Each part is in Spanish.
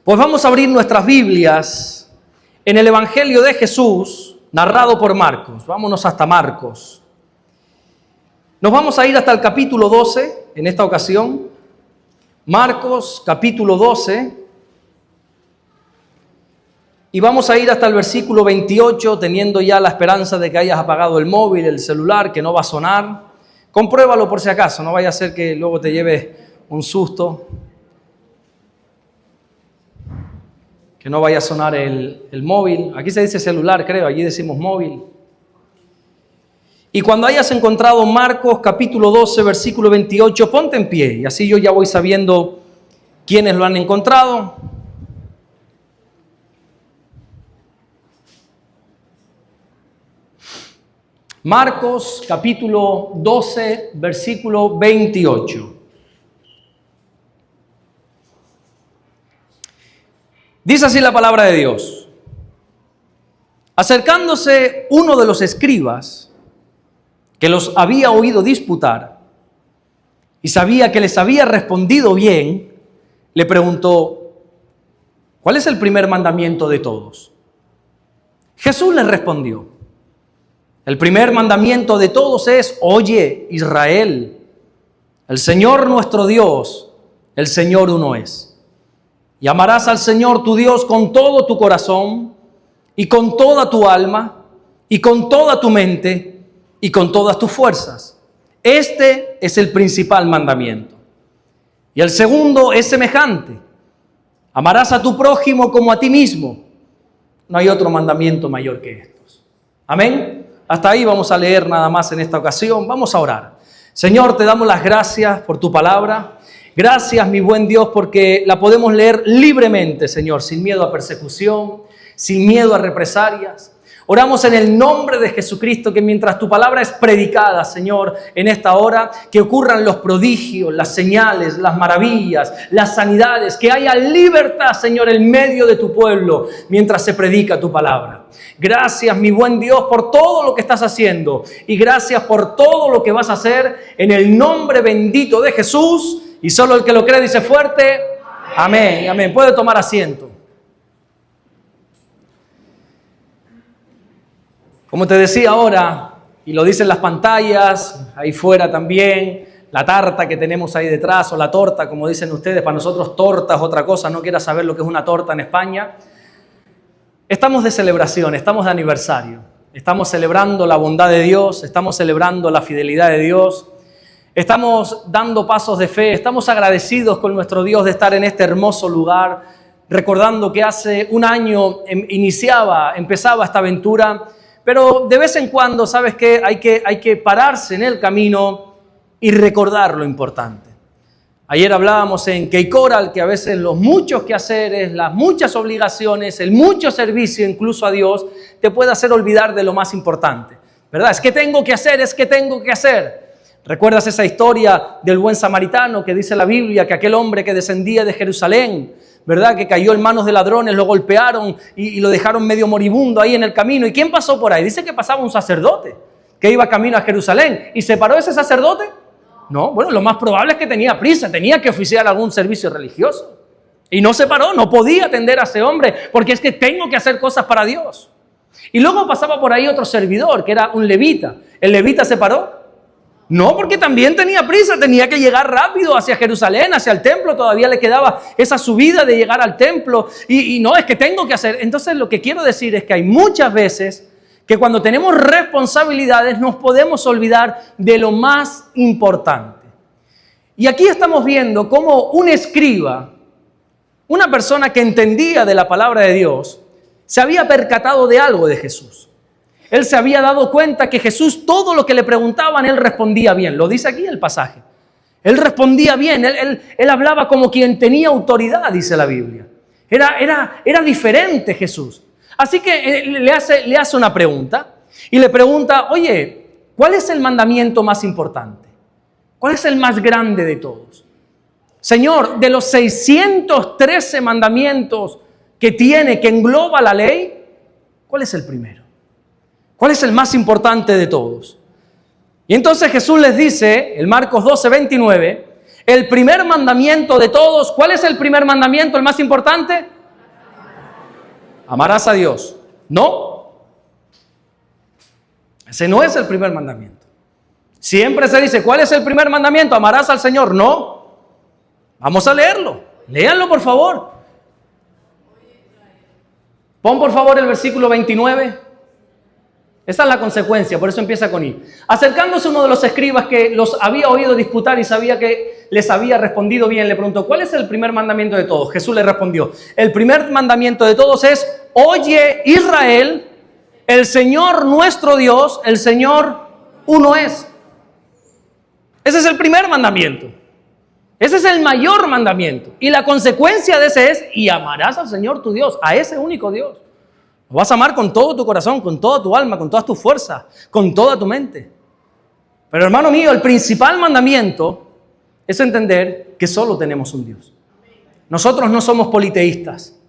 Pues vamos a abrir nuestras Biblias en el Evangelio de Jesús, narrado por Marcos. Vámonos hasta Marcos. Nos vamos a ir hasta el capítulo 12 en esta ocasión. Marcos, capítulo 12. Y vamos a ir hasta el versículo 28, teniendo ya la esperanza de que hayas apagado el móvil, el celular, que no va a sonar. Compruébalo por si acaso, no vaya a ser que luego te lleves un susto. Que no vaya a sonar el móvil. Aquí se dice celular, creo, allí decimos móvil. Y cuando hayas encontrado Marcos capítulo 12, versículo 28, ponte en pie. Y así yo ya voy sabiendo quiénes lo han encontrado. Marcos capítulo 12, versículo 28. Dice así la palabra de Dios. Acercándose uno de los escribas que los había oído disputar y sabía que les había respondido bien, le preguntó: ¿cuál es el primer mandamiento de todos? Jesús les respondió: el primer mandamiento de todos es: oye, Israel, el Señor nuestro Dios, el Señor uno es. Y amarás al Señor tu Dios con todo tu corazón, y con toda tu alma, y con toda tu mente, y con todas tus fuerzas. Este es el principal mandamiento. Y el segundo es semejante: amarás a tu prójimo como a ti mismo. No hay otro mandamiento mayor que estos. Amén. Hasta ahí vamos a leer nada más en esta ocasión. Vamos a orar. Señor, te damos las gracias por tu palabra. Gracias, mi buen Dios, porque la podemos leer libremente, Señor, sin miedo a persecución, sin miedo a represalias. Oramos en el nombre de Jesucristo que mientras tu palabra es predicada, Señor, en esta hora, que ocurran los prodigios, las señales, las maravillas, las sanidades, que haya libertad, Señor, en medio de tu pueblo mientras se predica tu palabra. Gracias, mi buen Dios, por todo lo que estás haciendo y gracias por todo lo que vas a hacer en el nombre bendito de Jesús. Y solo el que lo cree dice fuerte: amén, amén. Puede tomar asiento. Como te decía ahora, y lo dicen las pantallas, ahí fuera también, la tarta que tenemos ahí detrás, o la torta, como dicen ustedes, para nosotros torta es otra cosa, no quieras saber lo que es una torta en España. Estamos de celebración, estamos de aniversario, estamos celebrando la bondad de Dios, estamos celebrando la fidelidad de Dios, estamos dando pasos de fe, estamos agradecidos con nuestro Dios de estar en este hermoso lugar, recordando que hace un año empezaba esta aventura. Pero de vez en cuando, ¿sabes qué? Hay que pararse en el camino y recordar lo importante. Ayer hablábamos en Key Coral que a veces los muchos quehaceres, las muchas obligaciones, el mucho servicio incluso a Dios te puede hacer olvidar de lo más importante, ¿verdad? Es que tengo que hacer. ¿Recuerdas esa historia del buen samaritano que dice la Biblia que aquel hombre que descendía de Jerusalén, ¿verdad? Que cayó en manos de ladrones, lo golpearon y lo dejaron medio moribundo ahí en el camino. ¿Y quién pasó por ahí? Dice que pasaba un sacerdote que iba camino a Jerusalén. ¿Y se paró ese sacerdote? No, bueno, lo más probable es que tenía prisa, tenía que oficiar algún servicio religioso. Y no se paró, no podía atender a ese hombre, porque es que tengo que hacer cosas para Dios. Y luego pasaba por ahí otro servidor, que era un levita. ¿El levita se paró? No, porque también tenía prisa, tenía que llegar rápido hacia Jerusalén, hacia el templo, todavía le quedaba esa subida de llegar al templo y no, es que tengo que hacer. Entonces lo que quiero decir es que hay muchas veces que cuando tenemos responsabilidades nos podemos olvidar de lo más importante. Y aquí estamos viendo cómo un escriba, una persona que entendía de la palabra de Dios, se había percatado de algo de Jesús. Él se había dado cuenta que Jesús, todo lo que le preguntaban, él respondía bien. Lo dice aquí el pasaje. Él respondía bien, él hablaba como quien tenía autoridad, dice la Biblia. Era diferente Jesús. Así que le hace una pregunta y le pregunta: oye, ¿cuál es el mandamiento más importante? ¿Cuál es el más grande de todos? Señor, de los 613 mandamientos que engloba la ley, ¿cuál es el primero? ¿Cuál es el más importante de todos? Y entonces Jesús les dice, en Marcos 12, 29, el primer mandamiento de todos, ¿cuál es el primer mandamiento, el más importante? Amarás a Dios. No. Ese no es el primer mandamiento. Siempre se dice, ¿cuál es el primer mandamiento? Amarás al Señor. No. Vamos a leerlo. Léanlo, por favor. Pon, por favor, el versículo 29. Esa es la consecuencia, por eso empieza con I. Acercándose uno de los escribas que los había oído disputar y sabía que les había respondido bien, le preguntó, ¿cuál es el primer mandamiento de todos? Jesús le respondió, el primer mandamiento de todos es, oye Israel, el Señor nuestro Dios, el Señor uno es. Ese es el primer mandamiento. Ese es el mayor mandamiento. Y la consecuencia de ese es, y amarás al Señor tu Dios, a ese único Dios. Lo vas a amar con todo tu corazón, con toda tu alma, con todas tus fuerzas, con toda tu mente. Pero hermano mío, el principal mandamiento es entender que solo tenemos un Dios. Nosotros no somos politeístas.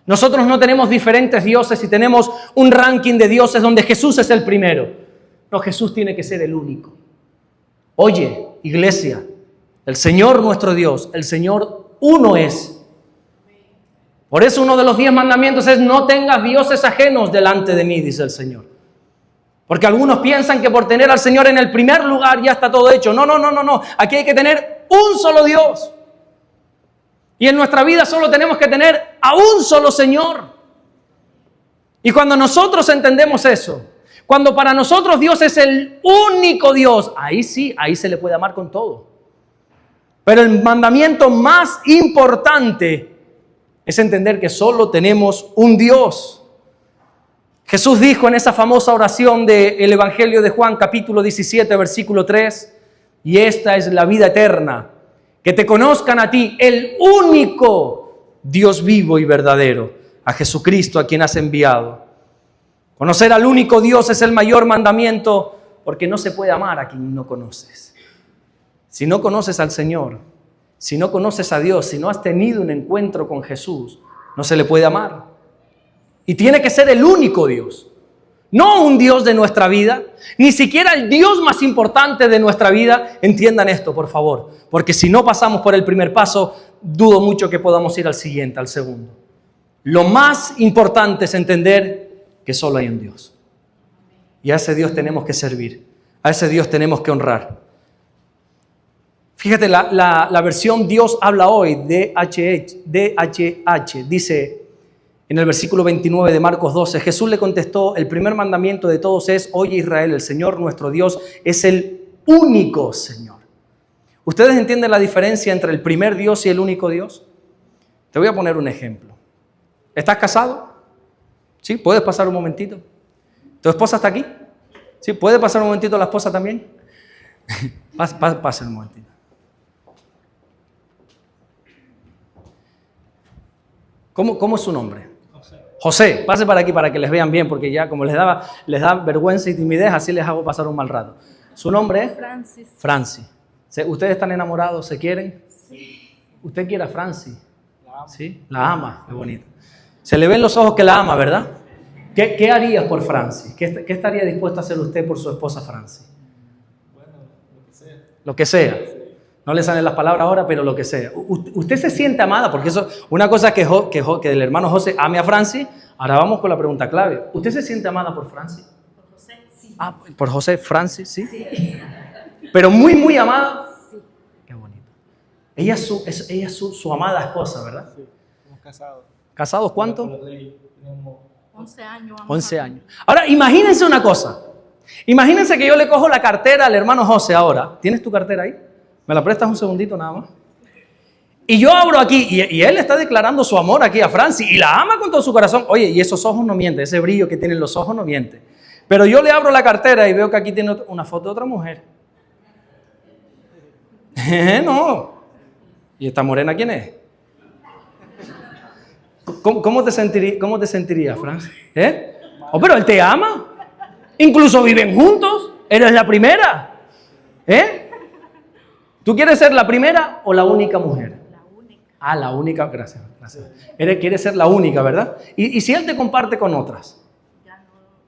Nosotros no tenemos diferentes dioses y tenemos un ranking de dioses donde Jesús es el primero. No, Jesús tiene que ser el único. Oye, iglesia, el Señor nuestro Dios, el Señor uno es. Por eso uno de los 10 mandamientos es no tengas dioses ajenos delante de mí, dice el Señor. Porque algunos piensan que por tener al Señor en el primer lugar ya está todo hecho. No. Aquí hay que tener un solo Dios. Y en nuestra vida solo tenemos que tener a un solo Señor. Y cuando nosotros entendemos eso, cuando para nosotros Dios es el único Dios, ahí sí, ahí se le puede amar con todo. Pero el mandamiento más importante es entender que solo tenemos un Dios. Jesús dijo en esa famosa oración del Evangelio de Juan, capítulo 17, versículo 3, y esta es la vida eterna, que te conozcan a ti, el único Dios vivo y verdadero, a Jesucristo a quien has enviado. Conocer al único Dios es el mayor mandamiento, porque no se puede amar a quien no conoces. Si no conoces al Señor, si no conoces a Dios, si no has tenido un encuentro con Jesús, no se le puede amar. Y tiene que ser el único Dios. No un Dios de nuestra vida, ni siquiera el Dios más importante de nuestra vida. Entiendan esto, por favor. Porque si no pasamos por el primer paso, dudo mucho que podamos ir al siguiente, al segundo. Lo más importante es entender que solo hay un Dios. Y a ese Dios tenemos que servir. A ese Dios tenemos que honrar. Fíjate, la versión Dios habla hoy, DHH, dice en el versículo 29 de Marcos 12, Jesús le contestó, el primer mandamiento de todos es, oye Israel, el Señor nuestro Dios es el único Señor. ¿Ustedes entienden la diferencia entre el primer Dios y el único Dios? Te voy a poner un ejemplo. ¿Estás casado? ¿Sí? ¿Puedes pasar un momentito? ¿Tu esposa está aquí? ¿Sí? ¿Puede pasar un momentito la esposa también? Pasa un momentito. ¿Cómo es su nombre? José. Pase para aquí para que les vean bien, porque ya como les da vergüenza y timidez, así les hago pasar un mal rato. ¿Su nombre es? Francis. ¿Ustedes están enamorados? ¿Se quieren? Sí. ¿Usted quiere a Francis? La ama. ¿Sí? La ama, qué bonito. Se le ven los ojos que la ama, ¿verdad? ¿Qué haría por Francis? ¿Qué estaría dispuesto a hacer usted por su esposa Francis? Bueno, lo que sea. Lo que sea. No le salen las palabras ahora, pero lo que sea. ¿Usted se siente amada? Porque eso, una cosa que el hermano José ame a Francis. Ahora vamos con la pregunta clave. ¿Usted se siente amada por Francis? Por José, sí. Ah, por José, Francis, ¿sí? Sí. Pero muy, muy amada. Sí. Qué bonito. Ella es su amada esposa, ¿verdad? Sí, estamos casados. ¿Casados cuánto? Tenemos 11 años. 11 años. Ahora, imagínense una cosa. Imagínense que yo le cojo la cartera al hermano José ahora. ¿Tienes tu cartera ahí? ¿Me la prestas un segundito nada más? Y yo abro aquí, y él está declarando su amor aquí a Francis, y la ama con todo su corazón. Oye, y esos ojos no mienten, ese brillo que tienen los ojos no miente. Pero yo le abro la cartera y veo que aquí tiene una foto de otra mujer. No. ¿Y esta morena quién es? ¿Cómo te sentirías, Francis? Oh, pero él te ama. Incluso viven juntos. Eres la primera. ¿Tú quieres ser la primera o la única mujer? La única. Ah, la única. Gracias. Quieres ser la única, ¿verdad? ¿Y si él te comparte con otras?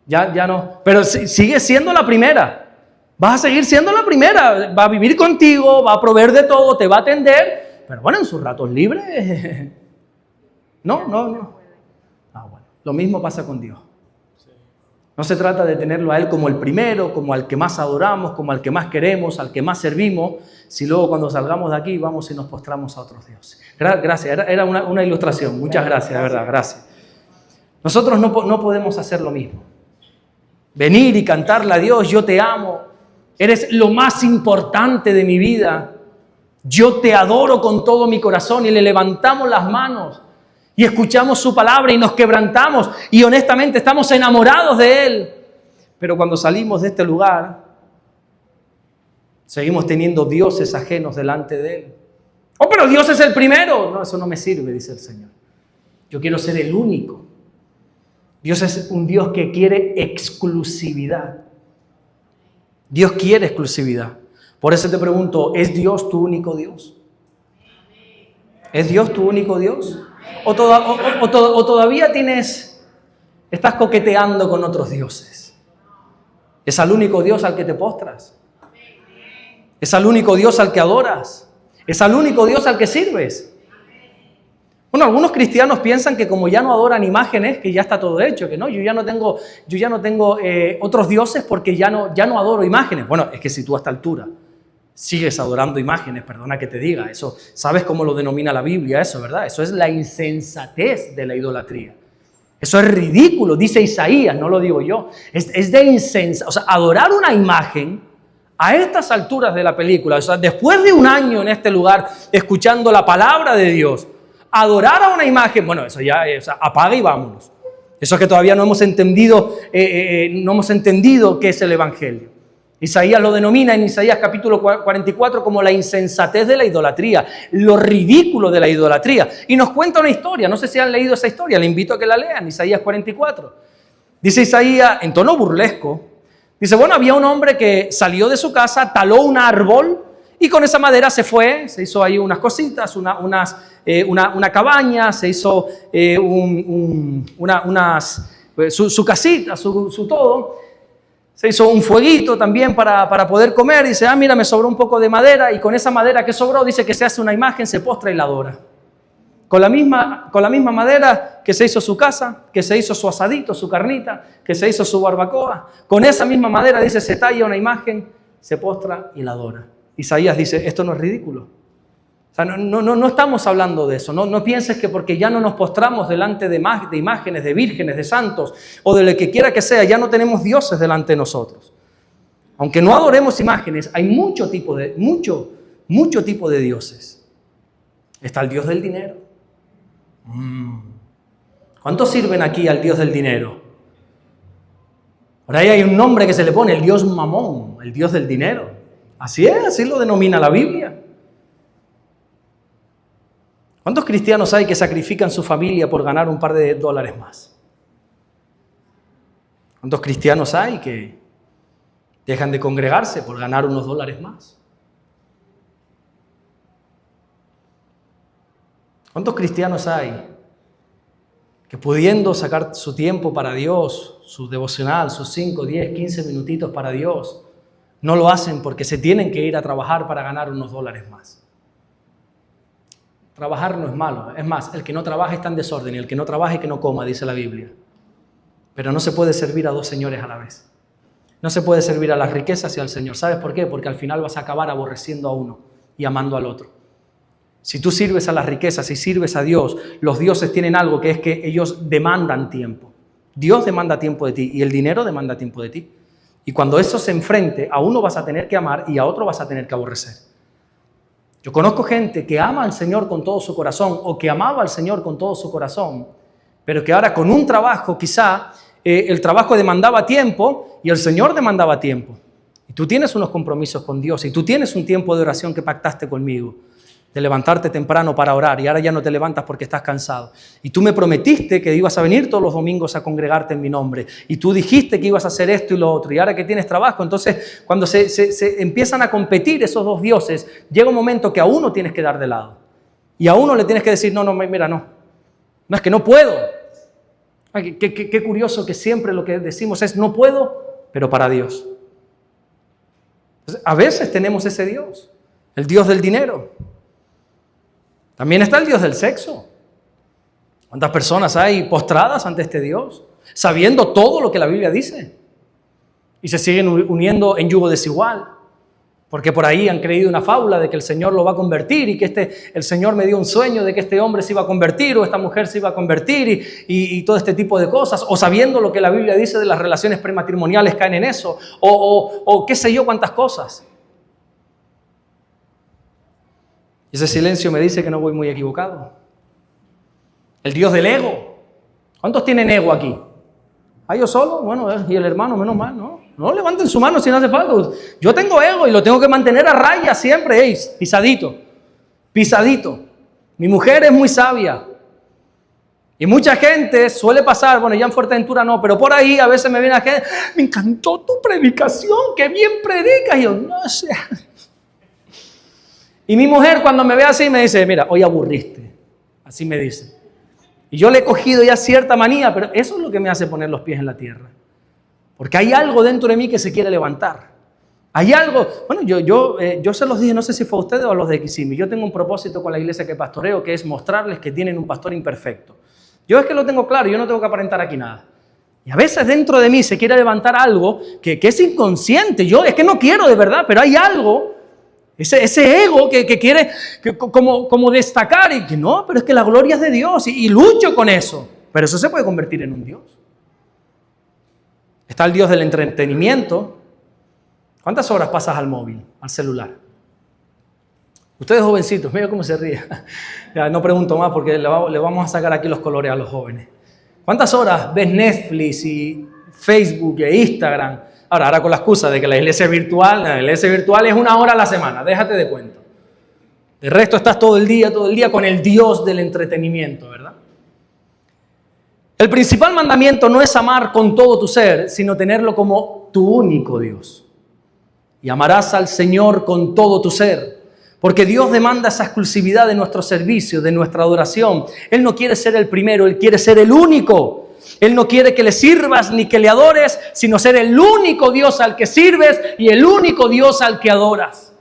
Ya no. Ya no. Pero sigue siendo la primera. Vas a seguir siendo la primera. Va a vivir contigo, va a proveer de todo, te va a atender. Pero bueno, en sus ratos libres. No. Ah, bueno. Lo mismo pasa con Dios. No se trata de tenerlo a Él como el primero, como al que más adoramos, como al que más queremos, al que más servimos, si luego cuando salgamos de aquí vamos y nos postramos a otros dioses. Gracias, era una ilustración. Muchas gracias, de verdad, gracias. Nosotros no podemos hacer lo mismo. Venir y cantarle a Dios, yo te amo, eres lo más importante de mi vida, yo te adoro con todo mi corazón, y le levantamos las manos y escuchamos su palabra y nos quebrantamos y honestamente estamos enamorados de Él. Pero cuando salimos de este lugar, seguimos teniendo dioses ajenos delante de Él. Oh, pero Dios es el primero. No, eso no me sirve, dice el Señor. Yo quiero ser el único. Dios es un Dios que quiere exclusividad. Dios quiere exclusividad. Por eso te pregunto, ¿es Dios tu único Dios? ¿Es Dios tu único Dios? ¿O todavía estás coqueteando con otros dioses? ¿Es al único Dios al que te postras? ¿Es al único Dios al que adoras? ¿Es al único Dios al que sirves? Bueno, algunos cristianos piensan que como ya no adoran imágenes, que ya está todo hecho, que no, yo ya no tengo otros dioses porque ya no adoro imágenes. Bueno, es que si tú a esta altura sigues adorando imágenes, perdona que te diga, eso, ¿sabes cómo lo denomina la Biblia eso, verdad? Eso es la insensatez de la idolatría. Eso es ridículo, dice Isaías, no lo digo yo. Es de insensatez. O sea, adorar una imagen a estas alturas de la película, o sea, después de un año en este lugar escuchando la palabra de Dios, adorar a una imagen, bueno, eso ya, o sea, apaga y vámonos. Eso es que todavía no hemos entendido qué es el Evangelio. Isaías lo denomina en Isaías capítulo 44 como la insensatez de la idolatría, lo ridículo de la idolatría. Y nos cuenta una historia, no sé si han leído esa historia, le invito a que la lean, Isaías 44. Dice Isaías, en tono burlesco, dice, bueno, había un hombre que salió de su casa, taló un árbol y con esa madera se fue, se hizo ahí unas cositas, una cabaña, se hizo su casita, su todo. Se hizo un fueguito también para poder comer. Dice, mira, me sobró un poco de madera y con esa madera que sobró, dice que se hace una imagen, se postra y la adora. Con la misma madera que se hizo su casa, que se hizo su asadito, su carnita, que se hizo su barbacoa. Con esa misma madera, dice, se talla una imagen, se postra y la adora. Isaías dice, esto no es ridículo. O sea, no estamos hablando de eso. No pienses que porque ya no nos postramos delante de imágenes, de vírgenes, de santos o de lo que quiera que sea, ya no tenemos dioses delante de nosotros. Aunque no adoremos imágenes, hay mucho tipo de dioses. Está el Dios del dinero. ¿Cuántos sirven aquí al Dios del dinero? Por ahí hay un nombre que se le pone, el Dios Mamón, el Dios del dinero. Así es, así lo denomina la Biblia. ¿Cuántos cristianos hay que sacrifican su familia por ganar un par de dólares más? ¿Cuántos cristianos hay que dejan de congregarse por ganar unos dólares más? ¿Cuántos cristianos hay que pudiendo sacar su tiempo para Dios, su devocional, sus 5, 10, 15 minutitos para Dios, no lo hacen porque se tienen que ir a trabajar para ganar unos dólares más? Trabajar no es malo. Es más, el que no trabaja está en desorden y el que no trabaja que no coma, dice la Biblia. Pero no se puede servir a dos señores a la vez. No se puede servir a las riquezas y al Señor. ¿Sabes por qué? Porque al final vas a acabar aborreciendo a uno y amando al otro. Si tú sirves a las riquezas y sirves a Dios, los dioses tienen algo que es que ellos demandan tiempo. Dios demanda tiempo de ti y el dinero demanda tiempo de ti. Y cuando eso se enfrente, a uno vas a tener que amar y a otro vas a tener que aborrecer. Yo conozco gente que ama al Señor con todo su corazón o que amaba al Señor con todo su corazón, pero que ahora con un trabajo quizá el trabajo demandaba tiempo y el Señor demandaba tiempo. Y tú tienes unos compromisos con Dios y tú tienes un tiempo de oración que pactaste conmigo, de levantarte temprano para orar y ahora ya no te levantas porque estás cansado. Y tú me prometiste que ibas a venir todos los domingos a congregarte en mi nombre y tú dijiste que ibas a hacer esto y lo otro y ahora que tienes trabajo, entonces cuando se empiezan a competir esos dos dioses, llega un momento que a uno tienes que dar de lado y a uno le tienes que decir, no, mira, no es que no puedo. Ay, qué curioso que siempre lo que decimos es no puedo, pero para Dios. Entonces, a veces tenemos ese Dios, el Dios del dinero. También está el Dios del sexo. ¿Cuántas personas hay postradas ante este Dios, sabiendo todo lo que la Biblia dice? Y se siguen uniendo en yugo desigual, porque por ahí han creído una fábula de que el Señor lo va a convertir y que el Señor me dio un sueño de que este hombre se iba a convertir o esta mujer se iba a convertir y todo este tipo de cosas, o sabiendo lo que la Biblia dice de las relaciones prematrimoniales caen en eso, o qué sé yo cuántas cosas. Y ese silencio me dice que no voy muy equivocado. El Dios del ego. ¿Cuántos tienen ego aquí? ¿Ah, yo solo? Bueno, y el hermano, menos mal, ¿no? No levanten su mano si no hace falta. Yo tengo ego y lo tengo que mantener a raya siempre. Hey, pisadito, pisadito. Mi mujer es muy sabia. Y mucha gente suele pasar, bueno, ya en Fuerteventura no, pero por ahí a veces me viene la gente, me encantó tu predicación, qué bien predicas. Y yo, no sé. Y mi mujer cuando me ve así me dice, mira, hoy aburriste. Así me dice. Y yo le he cogido ya cierta manía, pero eso es lo que me hace poner los pies en la tierra. Porque hay algo dentro de mí que se quiere levantar. Hay algo, bueno, yo se los dije, no sé si fue a ustedes o a los de Kissimmee. Yo tengo un propósito con la iglesia que pastoreo, que es mostrarles que tienen un pastor imperfecto. Yo es que lo tengo claro, yo no tengo que aparentar aquí nada. Y a veces dentro de mí se quiere levantar algo que es inconsciente. Yo es que no quiero de verdad, pero hay algo, ese ego que quiere como destacar y que no, pero es que la gloria es de Dios y lucho con eso. Pero eso se puede convertir en un Dios. Está el Dios del entretenimiento. ¿Cuántas horas pasas al móvil, al celular? Ustedes jovencitos, mira cómo se ríe. Ya, no pregunto más porque le vamos a sacar aquí los colores a los jóvenes. ¿Cuántas horas ves Netflix y Facebook e Instagram? Ahora con la excusa de que la iglesia es virtual, la iglesia virtual es 1 hora a la semana, déjate de cuento. El resto estás todo el día con el Dios del entretenimiento, ¿verdad? El principal mandamiento no es amar con todo tu ser, sino tenerlo como tu único Dios. Y amarás al Señor con todo tu ser. Porque Dios demanda esa exclusividad de nuestro servicio, de nuestra adoración. Él no quiere ser el primero, Él quiere ser el único. Él no quiere que le sirvas ni que le adores, sino ser el único Dios al que sirves y el único Dios al que adoras.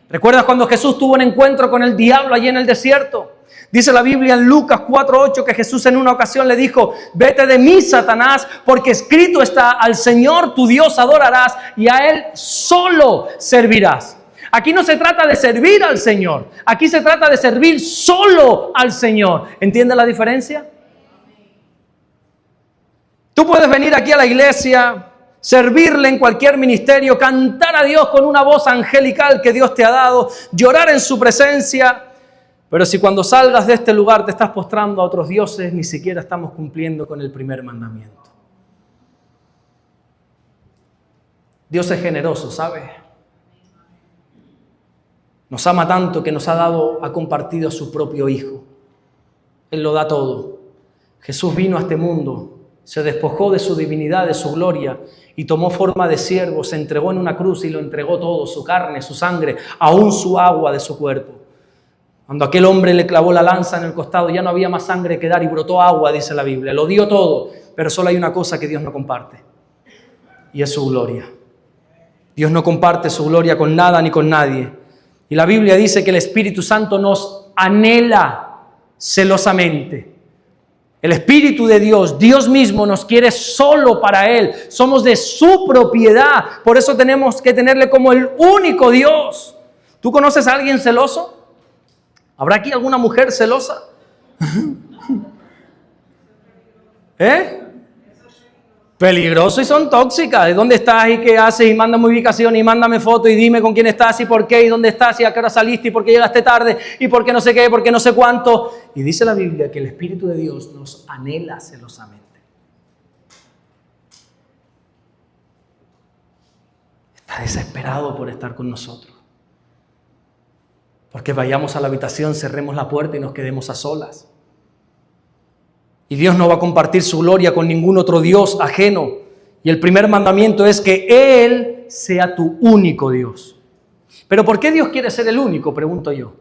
¿Recuerdas cuando Jesús tuvo un encuentro con el diablo allí en el desierto? Dice la Biblia en Lucas 4:8 que Jesús en una ocasión le dijo, vete de mí, Satanás, porque escrito está, al Señor tu Dios adorarás y a Él solo servirás. Aquí no se trata de servir al Señor, aquí se trata de servir solo al Señor. ¿Entiendes la diferencia? Tú puedes venir aquí a la iglesia, servirle en cualquier ministerio, cantar a Dios con una voz angelical que Dios te ha dado, llorar en su presencia, pero si cuando salgas de este lugar te estás postrando a otros dioses, ni siquiera estamos cumpliendo con el primer mandamiento. Dios es generoso, ¿sabes? Nos ama tanto que nos ha compartido a su propio Hijo. Él lo da todo. Jesús vino a este mundo, se despojó de su divinidad, de su gloria y tomó forma de siervo, se entregó en una cruz y lo entregó todo, su carne, su sangre, aún su agua de su cuerpo. Cuando aquel hombre le clavó la lanza en el costado, ya no había más sangre que dar y brotó agua, dice la Biblia. Lo dio todo, pero solo hay una cosa que Dios no comparte y es su gloria. Dios no comparte su gloria con nada ni con nadie. Y la Biblia dice que el Espíritu Santo nos anhela celosamente. El Espíritu de Dios, Dios mismo nos quiere solo para Él. Somos de su propiedad. Por eso tenemos que tenerle como el único Dios. ¿Tú conoces a alguien celoso? ¿Habrá aquí alguna mujer celosa? Peligroso y son tóxicas. ¿De dónde estás y qué haces? Y mándame ubicación y mándame foto y dime con quién estás y por qué y dónde estás y a qué hora saliste y por qué llegaste tarde y por qué no sé qué, por qué no sé cuánto. Y dice la Biblia que el Espíritu de Dios nos anhela celosamente. Está desesperado por estar con nosotros. Porque vayamos a la habitación, cerremos la puerta y nos quedemos a solas. Y Dios no va a compartir su gloria con ningún otro Dios ajeno. Y el primer mandamiento es que Él sea tu único Dios. ¿Pero por qué Dios quiere ser el único? Pregunto yo.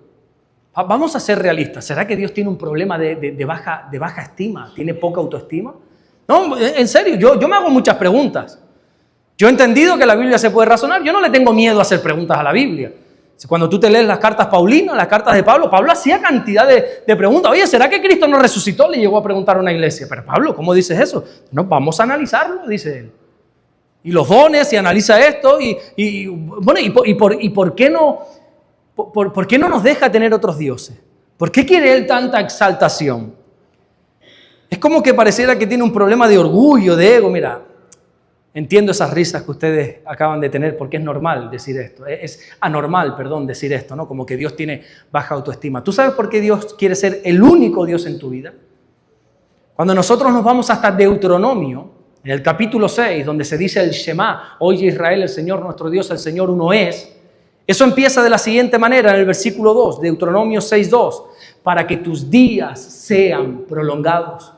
Vamos a ser realistas. ¿Será que Dios tiene un problema de baja estima? ¿Tiene poca autoestima? No, en serio, yo me hago muchas preguntas. Yo he entendido que la Biblia se puede razonar. Yo no le tengo miedo a hacer preguntas a la Biblia. Cuando tú te lees las cartas paulinas, las cartas de Pablo, Pablo hacía cantidad de preguntas. Oye, ¿será que Cristo no resucitó? Le llegó a preguntar a una iglesia. Pero Pablo, ¿cómo dices eso? No, vamos a analizarlo, dice él. Y los dones, y analiza esto, ¿por qué no? ¿Por qué no nos deja tener otros dioses? ¿Por qué quiere él tanta exaltación? Es como que pareciera que tiene un problema de orgullo, de ego. Mira, entiendo esas risas que ustedes acaban de tener porque es normal decir esto. Es anormal, decir esto, ¿no? Como que Dios tiene baja autoestima. ¿Tú sabes por qué Dios quiere ser el único Dios en tu vida? Cuando nosotros nos vamos hasta Deuteronomio, en el capítulo 6, donde se dice el Shema, oye Israel, el Señor nuestro Dios, el Señor uno es. Eso empieza de la siguiente manera en el versículo 2, Deuteronomio 6:2, para que tus días sean prolongados.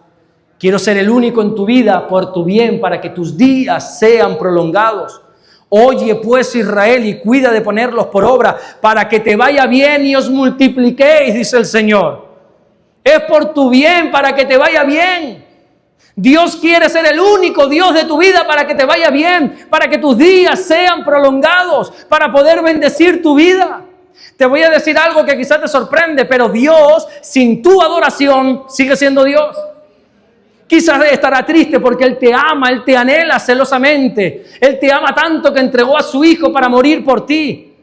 Quiero ser el único en tu vida por tu bien, para que tus días sean prolongados. Oye pues Israel y cuida de ponerlos por obra, para que te vaya bien y os multipliquéis, dice el Señor. Es por tu bien, para que te vaya bien. Dios quiere ser el único Dios de tu vida para que te vaya bien, para que tus días sean prolongados, para poder bendecir tu vida. Te voy a decir algo que quizás te sorprende, pero Dios, sin tu adoración, sigue siendo Dios. Quizás estará triste porque Él te ama, Él te anhela celosamente. Él te ama tanto que entregó a su Hijo para morir por ti.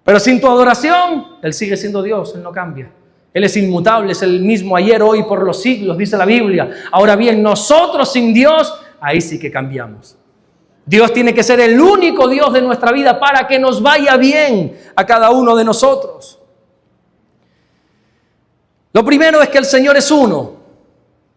Pero sin tu adoración, Él sigue siendo Dios, Él no cambia. Él es inmutable, es el mismo ayer, hoy, por los siglos, dice la Biblia. Ahora bien, nosotros sin Dios, ahí sí que cambiamos. Dios tiene que ser el único Dios de nuestra vida para que nos vaya bien a cada uno de nosotros. Lo primero es que el Señor es uno.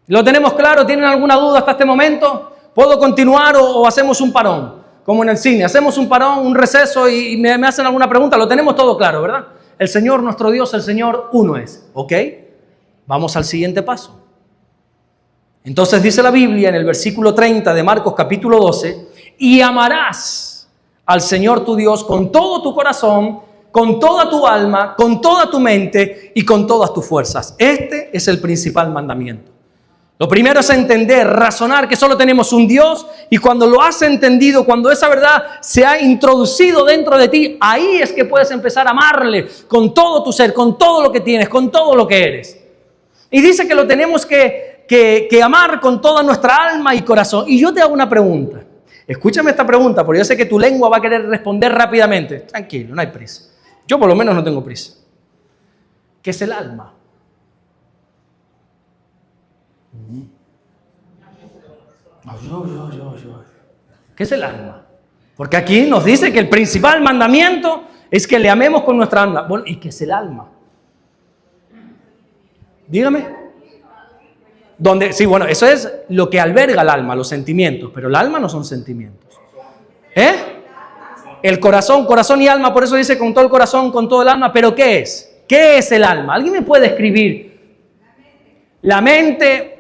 ¿Lo tenemos claro? ¿Tienen alguna duda hasta este momento? ¿Puedo continuar o hacemos un parón? Como en el cine, hacemos un parón, un receso y me hacen alguna pregunta. Lo tenemos todo claro, ¿verdad? El Señor, nuestro Dios, el Señor uno es. ¿Ok? Vamos al siguiente paso. Entonces dice la Biblia en el versículo 30 de Marcos capítulo 12, y amarás al Señor tu Dios con todo tu corazón, con toda tu alma, con toda tu mente y con todas tus fuerzas. Este es el principal mandamiento. Lo primero es entender, razonar que solo tenemos un Dios, y cuando lo has entendido, cuando esa verdad se ha introducido dentro de ti, ahí es que puedes empezar a amarle con todo tu ser, con todo lo que tienes, con todo lo que eres. Y dice que lo tenemos que amar con toda nuestra alma y corazón. Y yo te hago una pregunta. Escúchame esta pregunta, porque yo sé que tu lengua va a querer responder rápidamente. Tranquilo, no hay prisa. Yo por lo menos no tengo prisa. ¿Qué es el alma? ¿Qué es el alma? Porque aquí nos dice que el principal mandamiento es que le amemos con nuestra alma. Bueno, ¿y qué es el alma? Dígame. ¿Dónde? Sí, bueno, eso es lo que alberga el alma, los sentimientos, pero el alma no son sentimientos. El corazón y alma, por eso dice con todo el corazón, con todo el alma, pero ¿qué es? ¿Qué es el alma? ¿Alguien me puede escribir? La mente.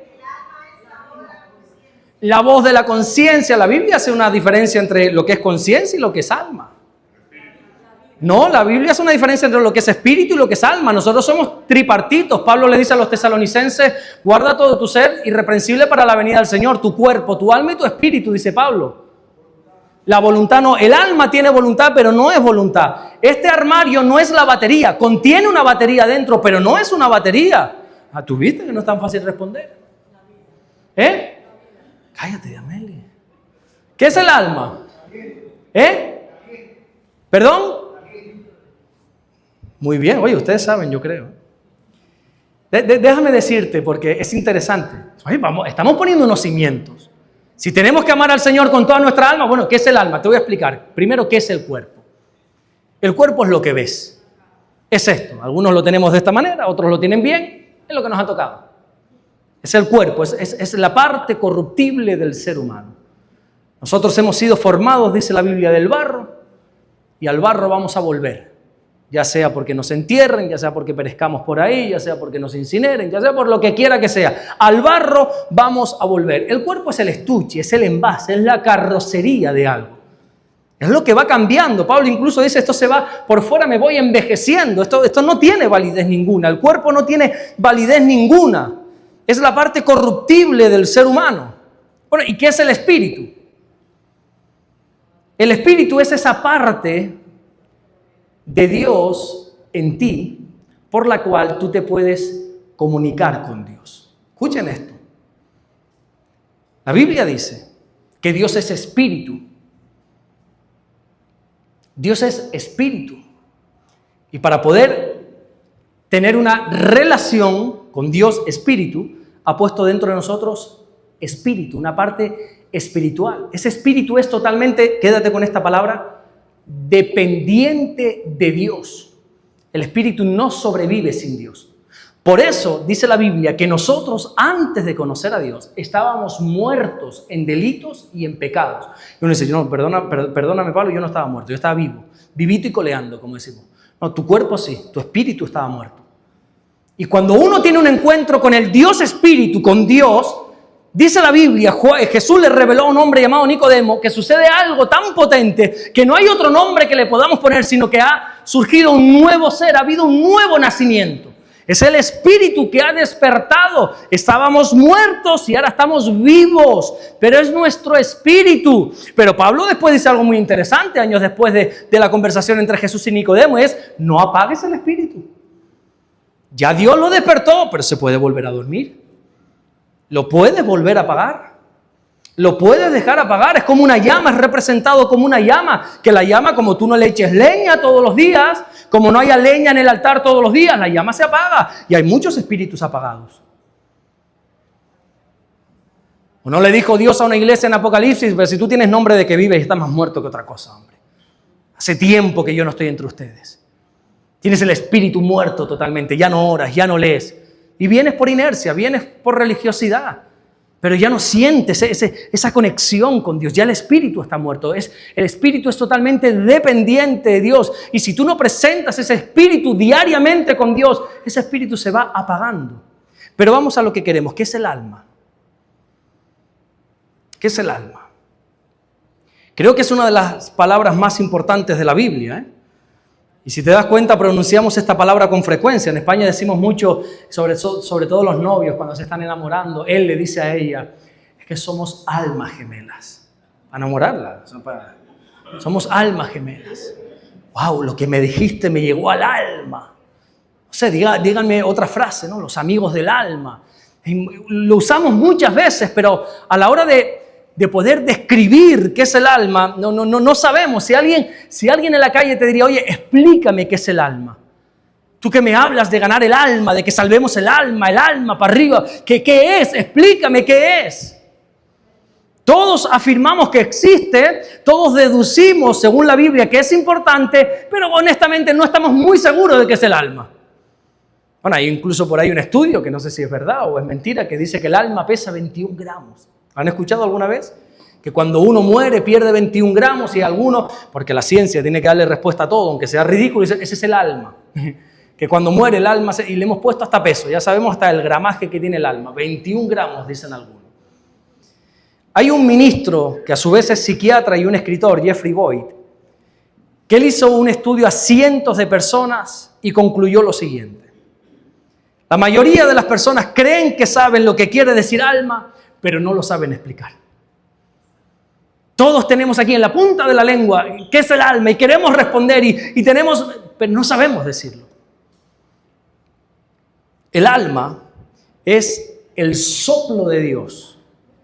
La voz de la conciencia. La Biblia hace una diferencia entre lo que es conciencia y lo que es alma. No, la Biblia hace una diferencia entre lo que es espíritu y lo que es alma. Nosotros somos tripartitos. Pablo le dice a los tesalonicenses, guarda todo tu ser irreprensible para la venida del Señor, tu cuerpo, tu alma y tu espíritu, dice Pablo. La voluntad no, el alma tiene voluntad, pero no es voluntad. Este armario no es la batería, contiene una batería dentro, pero no es una batería. Ah, ¿tú viste que no es tan fácil responder? Cállate, Amelia. ¿Qué es el alma? ¿Perdón? Muy bien, oye, ustedes saben, yo creo. Déjame decirte, porque es interesante. Oye, estamos poniendo unos cimientos. Si tenemos que amar al Señor con toda nuestra alma, bueno, ¿qué es el alma? Te voy a explicar. Primero, ¿qué es el cuerpo? El cuerpo es lo que ves. Es esto. Algunos lo tenemos de esta manera, otros lo tienen bien. Es lo que nos ha tocado. Es el cuerpo, es la parte corruptible del ser humano. Nosotros hemos sido formados, dice la Biblia, del barro, y al barro vamos a volver. Ya sea porque nos entierren, ya sea porque perezcamos por ahí, ya sea porque nos incineren, ya sea por lo que quiera que sea. Al barro vamos a volver. El cuerpo es el estuche, es el envase, es la carrocería de algo. Es lo que va cambiando. Pablo incluso dice, esto se va por fuera, me voy envejeciendo. Esto no tiene validez ninguna. El cuerpo no tiene validez ninguna. Es la parte corruptible del ser humano. Bueno, ¿y qué es el espíritu? El espíritu es esa parte de Dios en ti, por la cual tú te puedes comunicar con Dios. Escuchen esto. La Biblia dice que Dios es espíritu. Dios es espíritu. Y para poder tener una relación con Dios espíritu, ha puesto dentro de nosotros espíritu, una parte espiritual. Ese espíritu es totalmente, quédate con esta palabra, dependiente de Dios. El espíritu no sobrevive sin Dios. Por eso dice la Biblia que nosotros, antes de conocer a Dios, estábamos muertos en delitos y en pecados. Y uno dice, no, perdóname Pablo, yo no estaba muerto, yo estaba vivo, vivito y coleando, como decimos. No, tu cuerpo sí, tu espíritu estaba muerto. Y cuando uno tiene un encuentro con el Dios espíritu, con Dios, dice la Biblia, Jesús le reveló a un hombre llamado Nicodemo que sucede algo tan potente que no hay otro nombre que le podamos poner, sino que ha surgido un nuevo ser, ha habido un nuevo nacimiento. Es el espíritu que ha despertado. Estábamos muertos y ahora estamos vivos, pero es nuestro espíritu. Pero Pablo después dice algo muy interesante, años después de la conversación entre Jesús y Nicodemo, es: no apagues el espíritu. Ya Dios lo despertó, pero se puede volver a dormir. Lo puedes volver a apagar. Lo puedes dejar apagar. Es como una llama, es representado como una llama. Que la llama, como tú no le eches leña todos los días, como no haya leña en el altar todos los días, la llama se apaga. Y hay muchos espíritus apagados. ¿O no le dijo Dios a una iglesia en Apocalipsis? Pero si tú tienes nombre de que vives, estás más muerto que otra cosa, hombre. Hace tiempo que yo no estoy entre ustedes. Tienes el espíritu muerto totalmente. Ya no oras, ya no lees. Y vienes por inercia, vienes por religiosidad. Pero ya no sientes esa conexión con Dios. Ya el espíritu está muerto. El espíritu es totalmente dependiente de Dios. Y si tú no presentas ese espíritu diariamente con Dios, ese espíritu se va apagando. Pero vamos a lo que queremos. ¿Qué es el alma? ¿Qué es el alma? Creo que es una de las palabras más importantes de la Biblia, Y si te das cuenta, pronunciamos esta palabra con frecuencia. En España decimos mucho, sobre todo los novios, cuando se están enamorando, él le dice a ella, es que somos almas gemelas. Para enamorarla, somos almas gemelas. ¡Wow! Lo que me dijiste me llegó al alma. No sé, díganme otra frase, ¿no? Los amigos del alma. Lo usamos muchas veces, pero a la hora de poder describir qué es el alma, no sabemos. Si alguien en la calle te diría, oye, explícame qué es el alma. Tú que me hablas de ganar el alma, de que salvemos el alma para arriba, ¿qué es? Explícame qué es. Todos afirmamos que existe, todos deducimos según la Biblia que es importante, pero honestamente no estamos muy seguros de qué es el alma. Bueno, hay incluso por ahí un estudio, que no sé si es verdad o es mentira, que dice que el alma pesa 21 gramos. ¿Han escuchado alguna vez? Que cuando uno muere pierde 21 gramos y algunos, porque la ciencia tiene que darle respuesta a todo, aunque sea ridículo, ese es el alma. Que cuando muere el alma, y le hemos puesto hasta peso, ya sabemos hasta el gramaje que tiene el alma, 21 gramos, dicen algunos. Hay un ministro que a su vez es psiquiatra y un escritor, Jeffrey Boyd, que él hizo un estudio a cientos de personas y concluyó lo siguiente. La mayoría de las personas creen que saben lo que quiere decir alma, pero no lo saben explicar. Todos tenemos aquí en la punta de la lengua qué es el alma y queremos responder y tenemos, pero no sabemos decirlo. El alma es el soplo de Dios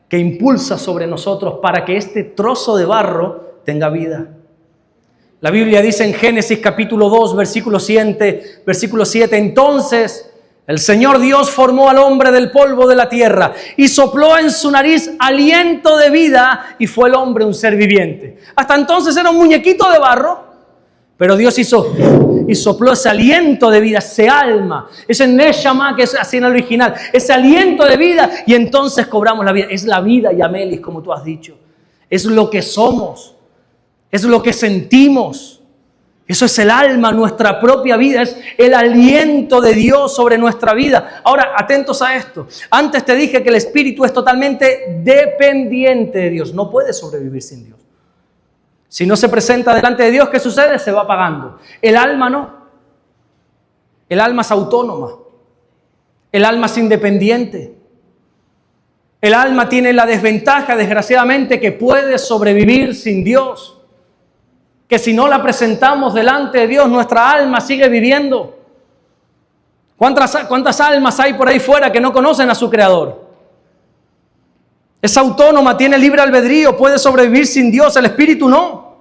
que impulsa sobre nosotros para que este trozo de barro tenga vida. La Biblia dice en Génesis capítulo 2, versículo 7, entonces el Señor Dios formó al hombre del polvo de la tierra y sopló en su nariz aliento de vida y fue el hombre un ser viviente. Hasta entonces era un muñequito de barro, pero Dios hizo y sopló ese aliento de vida, ese alma, ese neshama que es así en el original, ese aliento de vida y entonces cobramos la vida. Es la vida, Yamelis, como tú has dicho. Es lo que somos, es lo que sentimos. Eso es el alma, nuestra propia vida, es el aliento de Dios sobre nuestra vida. Ahora, atentos a esto. Antes te dije que el espíritu es totalmente dependiente de Dios. No puede sobrevivir sin Dios. Si no se presenta delante de Dios, ¿qué sucede? Se va apagando. El alma no. El alma es autónoma. El alma es independiente. El alma tiene la desventaja, desgraciadamente, que puede sobrevivir sin Dios. que si no la presentamos delante de Dios, nuestra alma sigue viviendo. ¿Cuántas almas hay por ahí fuera que no conocen a su Creador? Es autónoma, tiene libre albedrío, puede sobrevivir sin Dios, el espíritu no.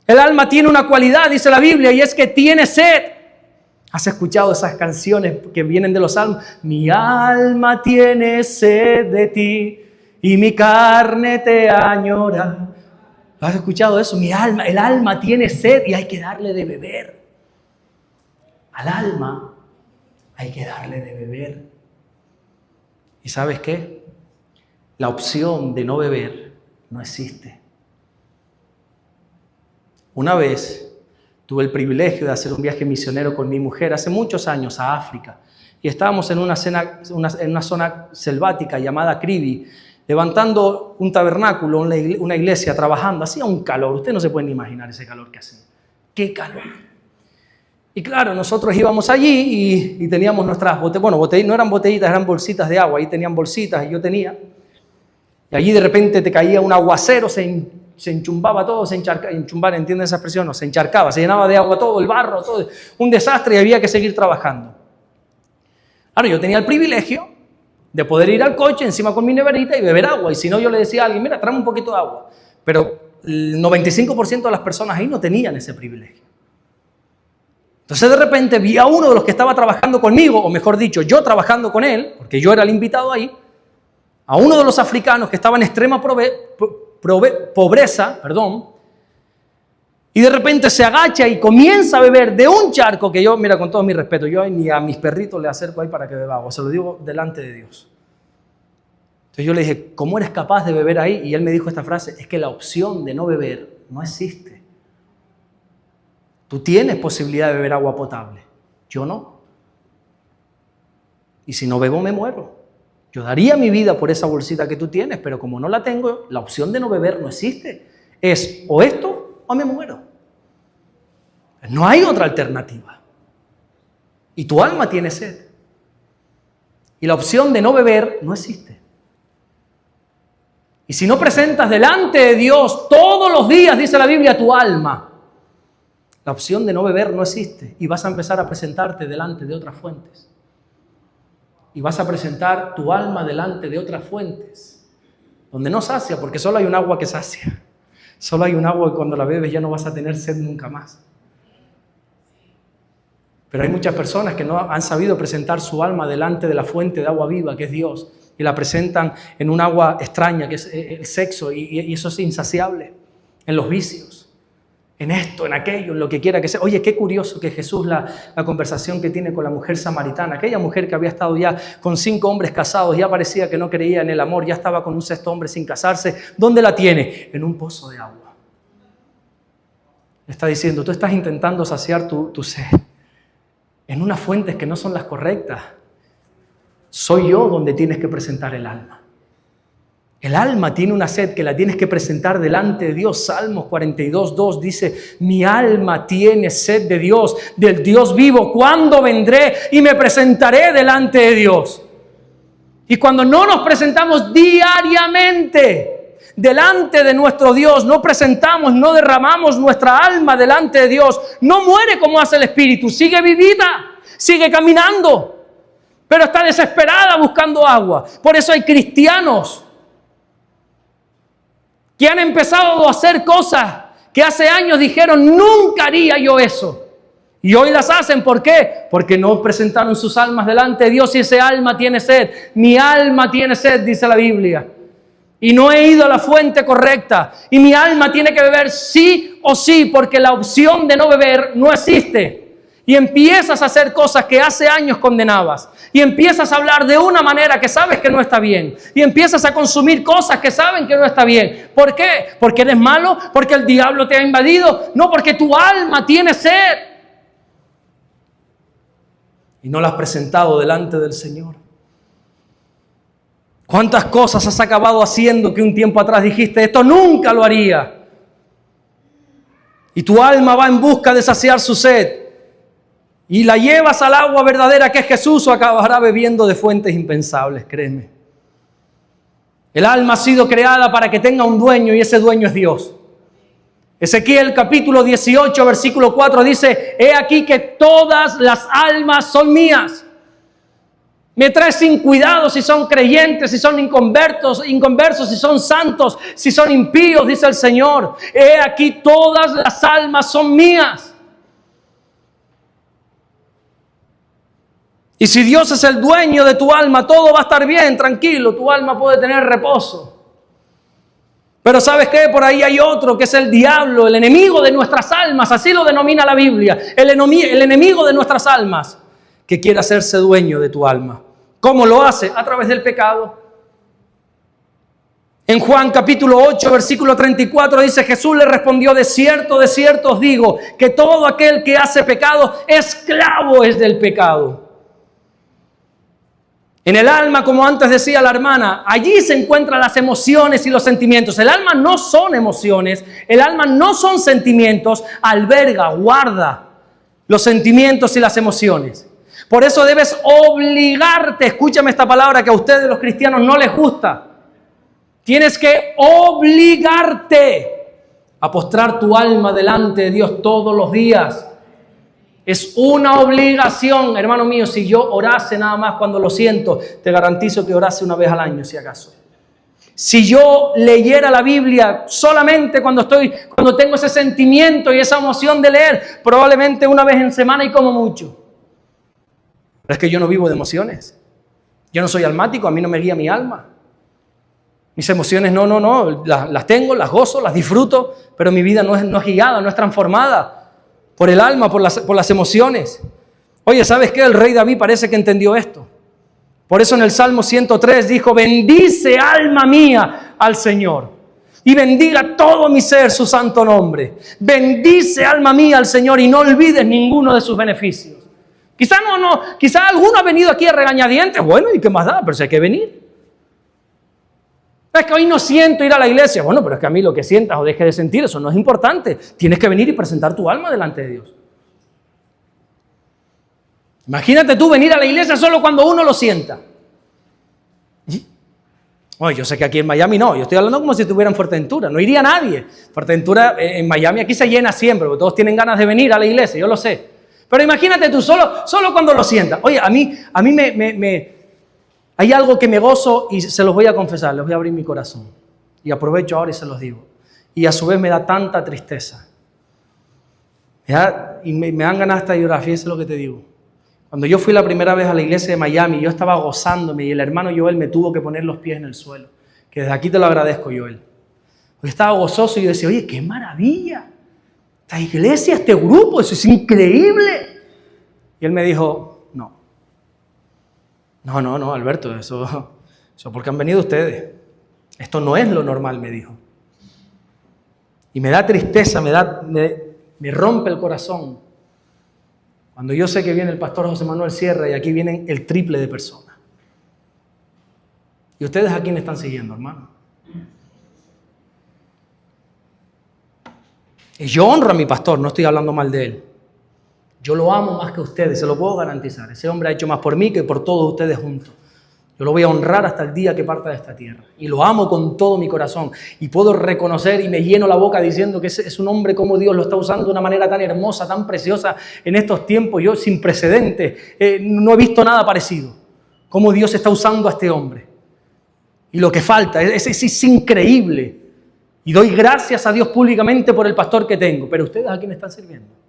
El alma tiene una cualidad, dice la Biblia, y es que tiene sed. ¿Has escuchado esas canciones que vienen de los salmos? Mi alma tiene sed de ti y mi carne te añora. ¿Has escuchado eso? El alma tiene sed y hay que darle de beber. Al alma hay que darle de beber. ¿Y sabes qué? La opción de no beber no existe. Una vez tuve el privilegio de hacer un viaje misionero con mi mujer hace muchos años a África. Y estábamos en una zona selvática llamada Kribi, levantando un tabernáculo, una iglesia, trabajando. Hacía un calor, ustedes no se pueden imaginar ese calor que hacía. ¡Qué calor! Y claro, nosotros íbamos allí y teníamos nuestras botellitas, no eran botellitas, eran bolsitas de agua. Ahí tenían bolsitas y yo tenía. Y allí de repente te caía un aguacero, se enchumbaba todo, enchumbar, ¿entienden esa expresión? No, se encharcaba, se llenaba de agua todo, el barro, todo, un desastre y había que seguir trabajando. Ahora yo tenía el privilegio de poder ir al coche encima con mi neverita y beber agua. Y si no, yo le decía a alguien, mira, tráeme un poquito de agua. Pero el 95% de las personas ahí no tenían ese privilegio. Entonces de repente vi a uno de los que estaba trabajando conmigo, o mejor dicho, yo trabajando con él, porque yo era el invitado ahí, a uno de los africanos que estaba en extrema pobreza, y de repente se agacha y comienza a beber de un charco que yo, mira, con todo mi respeto, yo ni a mis perritos le acerco ahí para que beba agua, se lo digo delante de Dios. Entonces yo le dije, ¿cómo eres capaz de beber ahí? Y él me dijo esta frase, es que la opción de no beber no existe. Tú tienes posibilidad de beber agua potable, yo no. Y si no bebo me muero. Yo daría mi vida por esa bolsita que tú tienes, pero como no la tengo, la opción de no beber no existe. Es o esto o me muero. No hay otra alternativa. Y tu alma tiene sed. Y la opción de no beber no existe. Y si no presentas delante de Dios todos los días, dice la Biblia, tu alma, la opción de no beber no existe. Y vas a empezar a presentarte delante de otras fuentes. Y vas a presentar tu alma delante de otras fuentes, donde no sacia, porque solo hay un agua que sacia. Solo hay un agua que cuando la bebes ya no vas a tener sed nunca más. Pero hay muchas personas que no han sabido presentar su alma delante de la fuente de agua viva, que es Dios, y la presentan en un agua extraña, que es el sexo, y eso es insaciable, en los vicios. En esto, en aquello, en lo que quiera que sea. Oye, qué curioso que Jesús, la conversación que tiene con la mujer samaritana, aquella mujer que había estado ya con 5 hombres casados, ya parecía que no creía en el amor, ya estaba con un 6º hombre sin casarse. ¿Dónde la tiene? En un pozo de agua. Le está diciendo, tú estás intentando saciar tu sed en unas fuentes que no son las correctas. Soy yo donde tienes que presentar el alma. El alma tiene una sed que la tienes que presentar delante de Dios. Salmos 42:2 dice, mi alma tiene sed de Dios, del Dios vivo. ¿Cuándo vendré y me presentaré delante de Dios? Y cuando no nos presentamos diariamente delante de nuestro Dios, no presentamos, no derramamos nuestra alma delante de Dios, no muere como hace el espíritu, sigue vivida, sigue caminando, pero está desesperada buscando agua. Por eso hay cristianos que han empezado a hacer cosas que hace años dijeron, nunca haría yo eso. Y hoy las hacen, ¿por qué? Porque no presentaron sus almas delante de Dios y ese alma tiene sed. Mi alma tiene sed, dice la Biblia. Y no he ido a la fuente correcta. Y mi alma tiene que beber sí o sí, porque la opción de no beber no existe. Y empiezas a hacer cosas que hace años condenabas. Y empiezas a hablar de una manera que sabes que no está bien. Y empiezas a consumir cosas que saben que no está bien. ¿Por qué? ¿Porque eres malo? ¿Porque el diablo te ha invadido? No, porque tu alma tiene sed. Y no la has presentado delante del Señor. ¿Cuántas cosas has acabado haciendo que un tiempo atrás dijiste, esto nunca lo haría? Y tu alma va en busca de saciar su sed. Y la llevas al agua verdadera que es Jesús o acabará bebiendo de fuentes impensables, créeme. El alma ha sido creada para que tenga un dueño y ese dueño es Dios. Ezequiel capítulo 18, versículo 4 dice: he aquí que todas las almas son mías. Me trae sin cuidado si son creyentes, si son inconversos, si son santos, si son impíos, dice el Señor. He aquí todas las almas son mías. Y si Dios es el dueño de tu alma, todo va a estar bien, tranquilo, tu alma puede tener reposo. Pero ¿sabes qué? Por ahí hay otro que es el diablo, el enemigo de nuestras almas, así lo denomina la Biblia, el enemigo de nuestras almas, que quiere hacerse dueño de tu alma. ¿Cómo lo hace? A través del pecado. En Juan capítulo 8, versículo 34 dice: Jesús le respondió: de cierto os digo, que todo aquel que hace pecado, esclavo es del pecado. En el alma, como antes decía la hermana, allí se encuentran las emociones y los sentimientos. El alma no son emociones, el alma no son sentimientos, alberga, guarda los sentimientos y las emociones. Por eso debes obligarte, escúchame esta palabra que a ustedes los cristianos no les gusta. Tienes que obligarte a postrar tu alma delante de Dios todos los días. Es una obligación, hermano mío. Si yo orase nada más cuando lo siento, te garantizo que orase una vez al año, si acaso. Si yo leyera la Biblia solamente cuando tengo ese sentimiento y esa emoción de leer, probablemente una vez en semana y como mucho. Pero es que yo no vivo de emociones. Yo no soy almático, a mí no me guía mi alma. Mis emociones no, las tengo, las gozo, las disfruto, pero mi vida no es guiada, no es transformada por el alma, por las emociones. Oye, ¿sabes qué? El rey David parece que entendió esto. Por eso en el Salmo 103 dijo: bendice alma mía al Señor y bendiga todo mi ser su santo nombre. Bendice alma mía al Señor y no olvides ninguno de sus beneficios. Quizá alguno ha venido aquí a regañadientes. Bueno, ¿y qué más da? Pero si hay que venir. Es que hoy no siento ir a la iglesia. Bueno, pero es que a mí lo que sientas o dejes de sentir, eso no es importante. Tienes que venir y presentar tu alma delante de Dios. Imagínate tú venir a la iglesia solo cuando uno lo sienta. Oye, yo sé que aquí en Miami no. Yo estoy hablando como si estuviera en Fuerteventura. No iría nadie. Fuerteventura, en Miami aquí se llena siempre, porque todos tienen ganas de venir a la iglesia, yo lo sé. Pero imagínate tú solo cuando lo sientas. Oye, a mí hay algo que me gozo y se los voy a confesar, les voy a abrir mi corazón. Y aprovecho ahora y se los digo. Y a su vez me da tanta tristeza. Me dan ganas hasta de llorar, fíjense lo que te digo. Cuando yo fui la primera vez a la iglesia de Miami, yo estaba gozándome y el hermano Joel me tuvo que poner los pies en el suelo. Que desde aquí te lo agradezco, Joel. Yo estaba gozoso y yo decía: oye, qué maravilla. Esta iglesia, este grupo, eso es increíble. Y él me dijo: No, Alberto, eso porque han venido ustedes. Esto no es lo normal, me dijo. Y me da tristeza, me rompe el corazón cuando yo sé que viene el pastor José Manuel Sierra y aquí vienen el triple de personas. ¿Y ustedes a quién están siguiendo, hermano? Y yo honro a mi pastor, no estoy hablando mal de él. Yo lo amo más que ustedes, se lo puedo garantizar. Ese hombre ha hecho más por mí que por todos ustedes juntos. Yo lo voy a honrar hasta el día que parta de esta tierra. Y lo amo con todo mi corazón. Y puedo reconocer y me lleno la boca diciendo que es un hombre como Dios lo está usando de una manera tan hermosa, tan preciosa en estos tiempos. Yo sin precedentes, no he visto nada parecido. Cómo Dios está usando a este hombre. Y lo que falta, es increíble. Y doy gracias a Dios públicamente por el pastor que tengo. Pero ustedes, ¿a quién están sirviendo?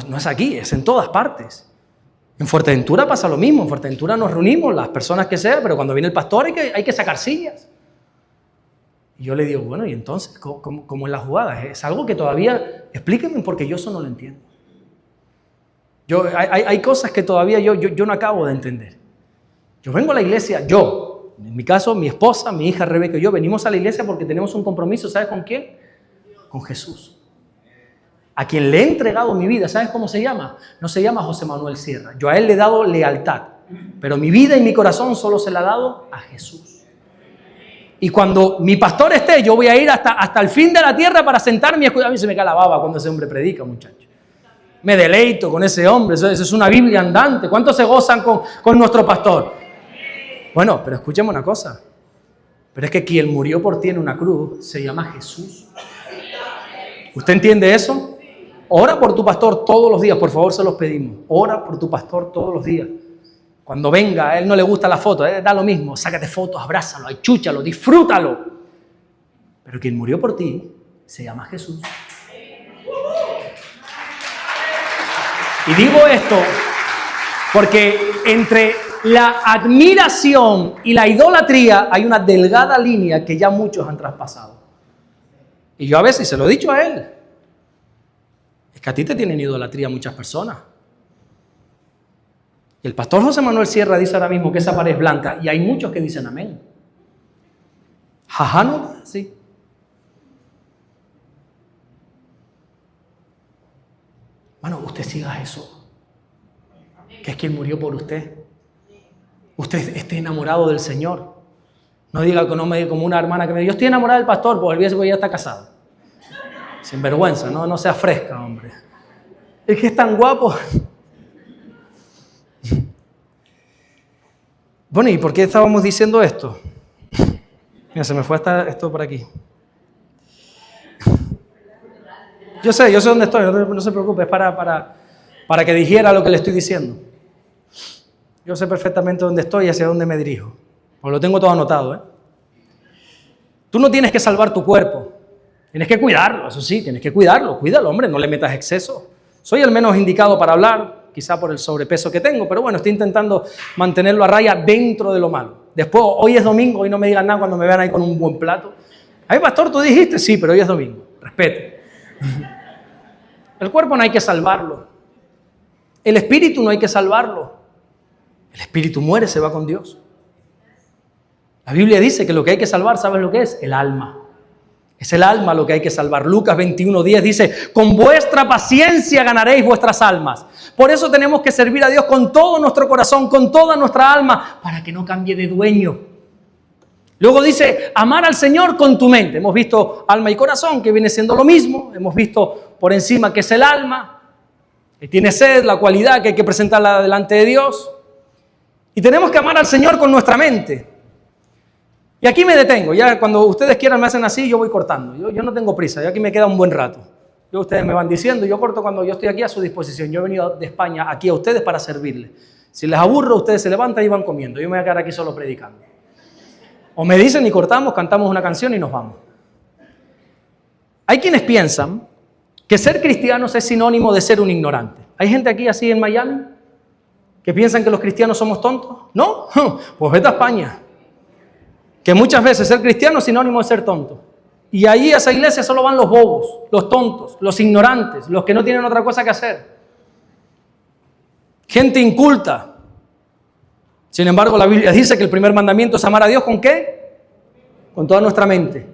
No es aquí, es en todas partes. En Fuerteventura pasa lo mismo. En Fuerteventura nos reunimos, las personas que sean, pero cuando viene el pastor hay que sacar sillas. Y yo le digo: bueno, ¿y entonces cómo es la jugada? Es algo que todavía, explíquenme, porque yo eso no lo entiendo. Hay cosas que todavía yo no acabo de entender. Yo vengo a la iglesia, en mi caso, mi esposa, mi hija Rebeca y yo venimos a la iglesia porque tenemos un compromiso, ¿sabes con quién? Con Jesús. A quien le he entregado mi vida, ¿sabes cómo se llama? No se llama José Manuel Sierra. Yo a él le he dado lealtad, pero mi vida y mi corazón solo se la he dado a Jesús. Y cuando mi pastor esté, yo voy a ir hasta el fin de la tierra para sentarme y escuchar. A mí se me cae la baba cuando ese hombre predica, muchachos. Me deleito con ese hombre, eso es una Biblia andante. ¿Cuántos se gozan con nuestro pastor? Bueno, pero escúcheme una cosa. Pero es que quien murió por ti en una cruz se llama Jesús. ¿Usted entiende eso? Ora por tu pastor todos los días, por favor, se los pedimos. Ora por tu pastor todos los días. Cuando venga, a él no le gusta la foto, da lo mismo, sácate fotos, abrázalo, achúchalo, disfrútalo. Pero quien murió por ti se llama Jesús. Y digo esto porque entre la admiración y la idolatría hay una delgada línea que ya muchos han traspasado. Y yo a veces se lo he dicho a él. Es que a ti te tienen idolatría muchas personas. Y el pastor José Manuel Sierra dice ahora mismo que esa pared es blanca y hay muchos que dicen amén. Jajá, no, sí. Bueno, usted siga eso, que es quien murió por usted. Usted esté enamorado del Señor. No diga que no me diga como una hermana que me dice, yo estoy enamorada del pastor, pues olvídese que ya está casado. Sin vergüenza, no sea fresca, hombre. Es que es tan guapo. Bueno, ¿y por qué estábamos diciendo esto? Mira, se me fue hasta esto por aquí. Yo sé dónde estoy, no se preocupe, es para que dijera lo que le estoy diciendo. Yo sé perfectamente dónde estoy y hacia dónde me dirijo, porque lo tengo todo anotado, ¿eh? Tú no tienes que salvar tu cuerpo, tienes que cuidarlo, eso sí, tienes que cuidarlo, cuídalo, hombre, no le metas exceso. Soy el menos indicado para hablar, quizá por el sobrepeso que tengo, pero bueno, estoy intentando mantenerlo a raya dentro de lo malo. Después, hoy es domingo, hoy no me digan nada cuando me vean ahí con un buen plato. Ay, pastor, ¿tú dijiste? Sí, pero hoy es domingo, respete. El cuerpo no hay que salvarlo. El espíritu no hay que salvarlo. El espíritu muere, se va con Dios. La Biblia dice que lo que hay que salvar, ¿sabes lo que es? El alma. Es el alma lo que hay que salvar. Lucas 21:10 dice, con vuestra paciencia ganaréis vuestras almas. Por eso tenemos que servir a Dios con todo nuestro corazón, con toda nuestra alma, para que no cambie de dueño. Luego dice, amar al Señor con tu mente. Hemos visto alma y corazón, que viene siendo lo mismo. Hemos visto por encima que es el alma, que tiene sed, la cualidad que hay que presentarla delante de Dios. Y tenemos que amar al Señor con nuestra mente. Y aquí me detengo. Ya cuando ustedes quieran me hacen así, yo voy cortando. Yo no tengo prisa, yo aquí me queda un buen rato. Ustedes me van diciendo, yo corto cuando yo estoy aquí a su disposición. Yo he venido de España aquí a ustedes para servirles. Si les aburro, ustedes se levantan y van comiendo. Yo me voy a quedar aquí solo predicando. O me dicen y cortamos, cantamos una canción y nos vamos. Hay quienes piensan que ser cristianos es sinónimo de ser un ignorante. ¿Hay gente aquí así en Miami que piensan que los cristianos somos tontos? ¿No? Pues vete a España. Que muchas veces ser cristiano es sinónimo de ser tonto. Y allí a esa iglesia solo van los bobos, los tontos, los ignorantes, los que no tienen otra cosa que hacer. Gente inculta. Sin embargo, la Biblia dice que el primer mandamiento es amar a Dios ¿con qué? Con toda nuestra mente.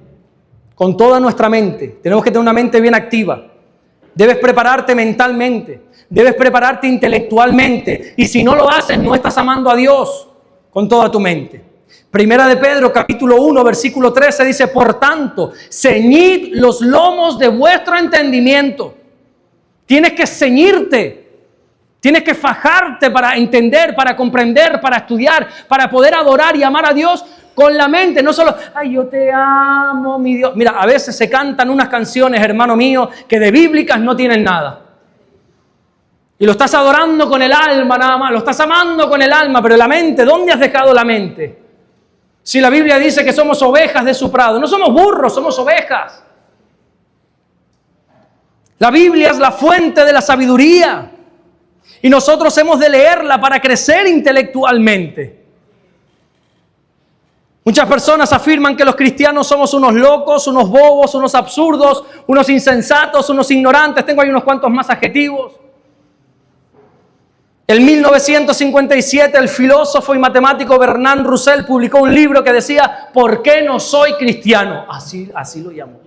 Con toda nuestra mente. Tenemos que tener una mente bien activa. Debes prepararte mentalmente. Debes prepararte intelectualmente. Y si no lo haces, no estás amando a Dios con toda tu mente. Primera de Pedro, capítulo 1, versículo 13, dice, por tanto, ceñid los lomos de vuestro entendimiento. Tienes que ceñirte. Tienes que fajarte para entender, para comprender, para estudiar, para poder adorar y amar a Dios con la mente. No solo, ay, yo te amo, mi Dios. Mira, a veces se cantan unas canciones, hermano mío, que de bíblicas no tienen nada. Y lo estás adorando con el alma nada más, lo estás amando con el alma, pero la mente, ¿dónde has dejado la mente? Si la Biblia dice que somos ovejas de su prado, no somos burros, somos ovejas. La Biblia es la fuente de la sabiduría y nosotros hemos de leerla para crecer intelectualmente. Muchas personas afirman que los cristianos somos unos locos, unos bobos, unos absurdos, unos insensatos, unos ignorantes. Tengo ahí unos cuantos más adjetivos. En 1957 el filósofo y matemático Bertrand Russell publicó un libro que decía ¿por qué no soy cristiano? Así lo llamó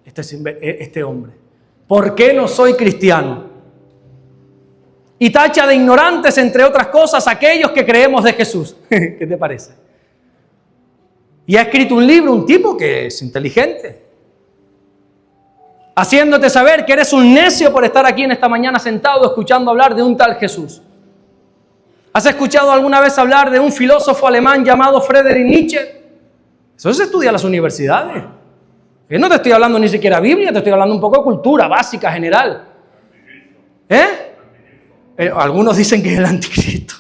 este hombre. ¿Por qué no soy cristiano? Y tacha de ignorantes, entre otras cosas, aquellos que creemos de Jesús. ¿Qué te parece? Y ha escrito un libro, un tipo que es inteligente. haciéndote saber que eres un necio por estar aquí en esta mañana sentado escuchando hablar de un tal Jesús. ¿Has escuchado alguna vez hablar de un filósofo alemán llamado Friedrich Nietzsche? Eso se estudia en las universidades. Yo no te estoy hablando ni siquiera Biblia, te estoy hablando un poco de cultura básica, general. Algunos dicen que es el anticristo.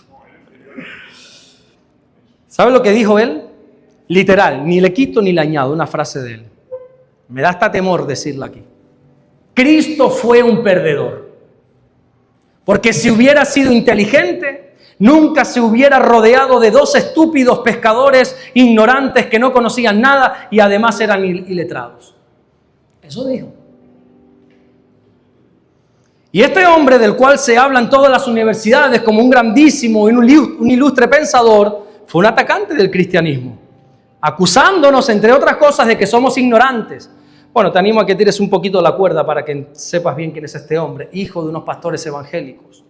¿Sabe lo que dijo él? Literal, ni le quito ni le añado, una frase de él. Me da hasta temor decirla aquí. Cristo fue un perdedor. Porque si hubiera sido inteligente, nunca se hubiera rodeado de dos estúpidos pescadores ignorantes que no conocían nada y además eran iletrados. Eso dijo. Y este hombre del cual se habla en todas las universidades como un grandísimo y un ilustre pensador, fue un atacante del cristianismo, acusándonos, entre otras cosas, de que somos ignorantes. Bueno, te animo a que tires un poquito la cuerda para que sepas bien quién es este hombre, hijo de unos pastores evangélicos.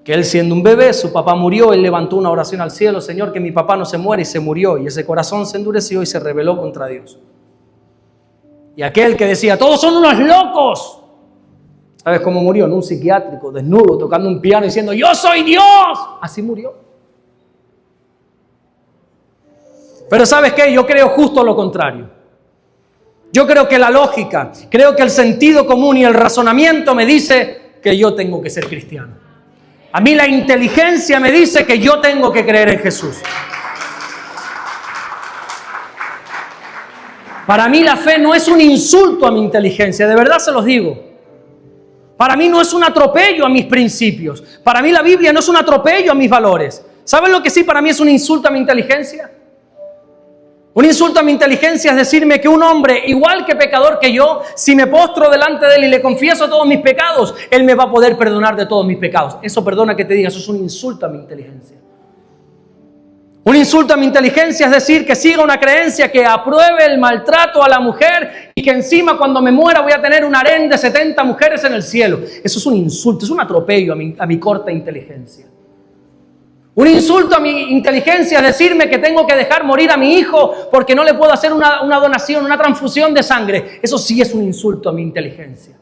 Que él, siendo un bebé, su papá murió, él levantó una oración al cielo: Señor, que mi papá no se muera, y se murió, y ese corazón se endureció y se rebeló contra Dios. Y aquel que decía, todos son unos locos, ¿sabes cómo murió? En un psiquiátrico, desnudo, tocando un piano, diciendo, yo soy Dios. Así murió. Pero ¿sabes qué? Yo creo justo lo contrario. Yo creo que la lógica, creo que el sentido común y el razonamiento me dice que yo tengo que ser cristiano. A mí la inteligencia me dice que yo tengo que creer en Jesús. Para mí la fe no es un insulto a mi inteligencia, de verdad se los digo. Para mí no es un atropello a mis principios. Para mí la Biblia no es un atropello a mis valores. ¿Saben lo que sí para mí es un insulto a mi inteligencia? Un insulto a mi inteligencia es decirme que un hombre igual que pecador que yo, si me postro delante de él y le confieso todos mis pecados, él me va a poder perdonar de todos mis pecados. Eso, perdona que te diga, eso es un insulto a mi inteligencia. Un insulto a mi inteligencia es decir que siga una creencia que apruebe el maltrato a la mujer y que encima cuando me muera voy a tener un harén de 70 mujeres en el cielo. Eso es un insulto, es un atropello a mi corta inteligencia. Un insulto a mi inteligencia es decirme que tengo que dejar morir a mi hijo porque no le puedo hacer una donación, una transfusión de sangre. Eso sí es un insulto a mi inteligencia.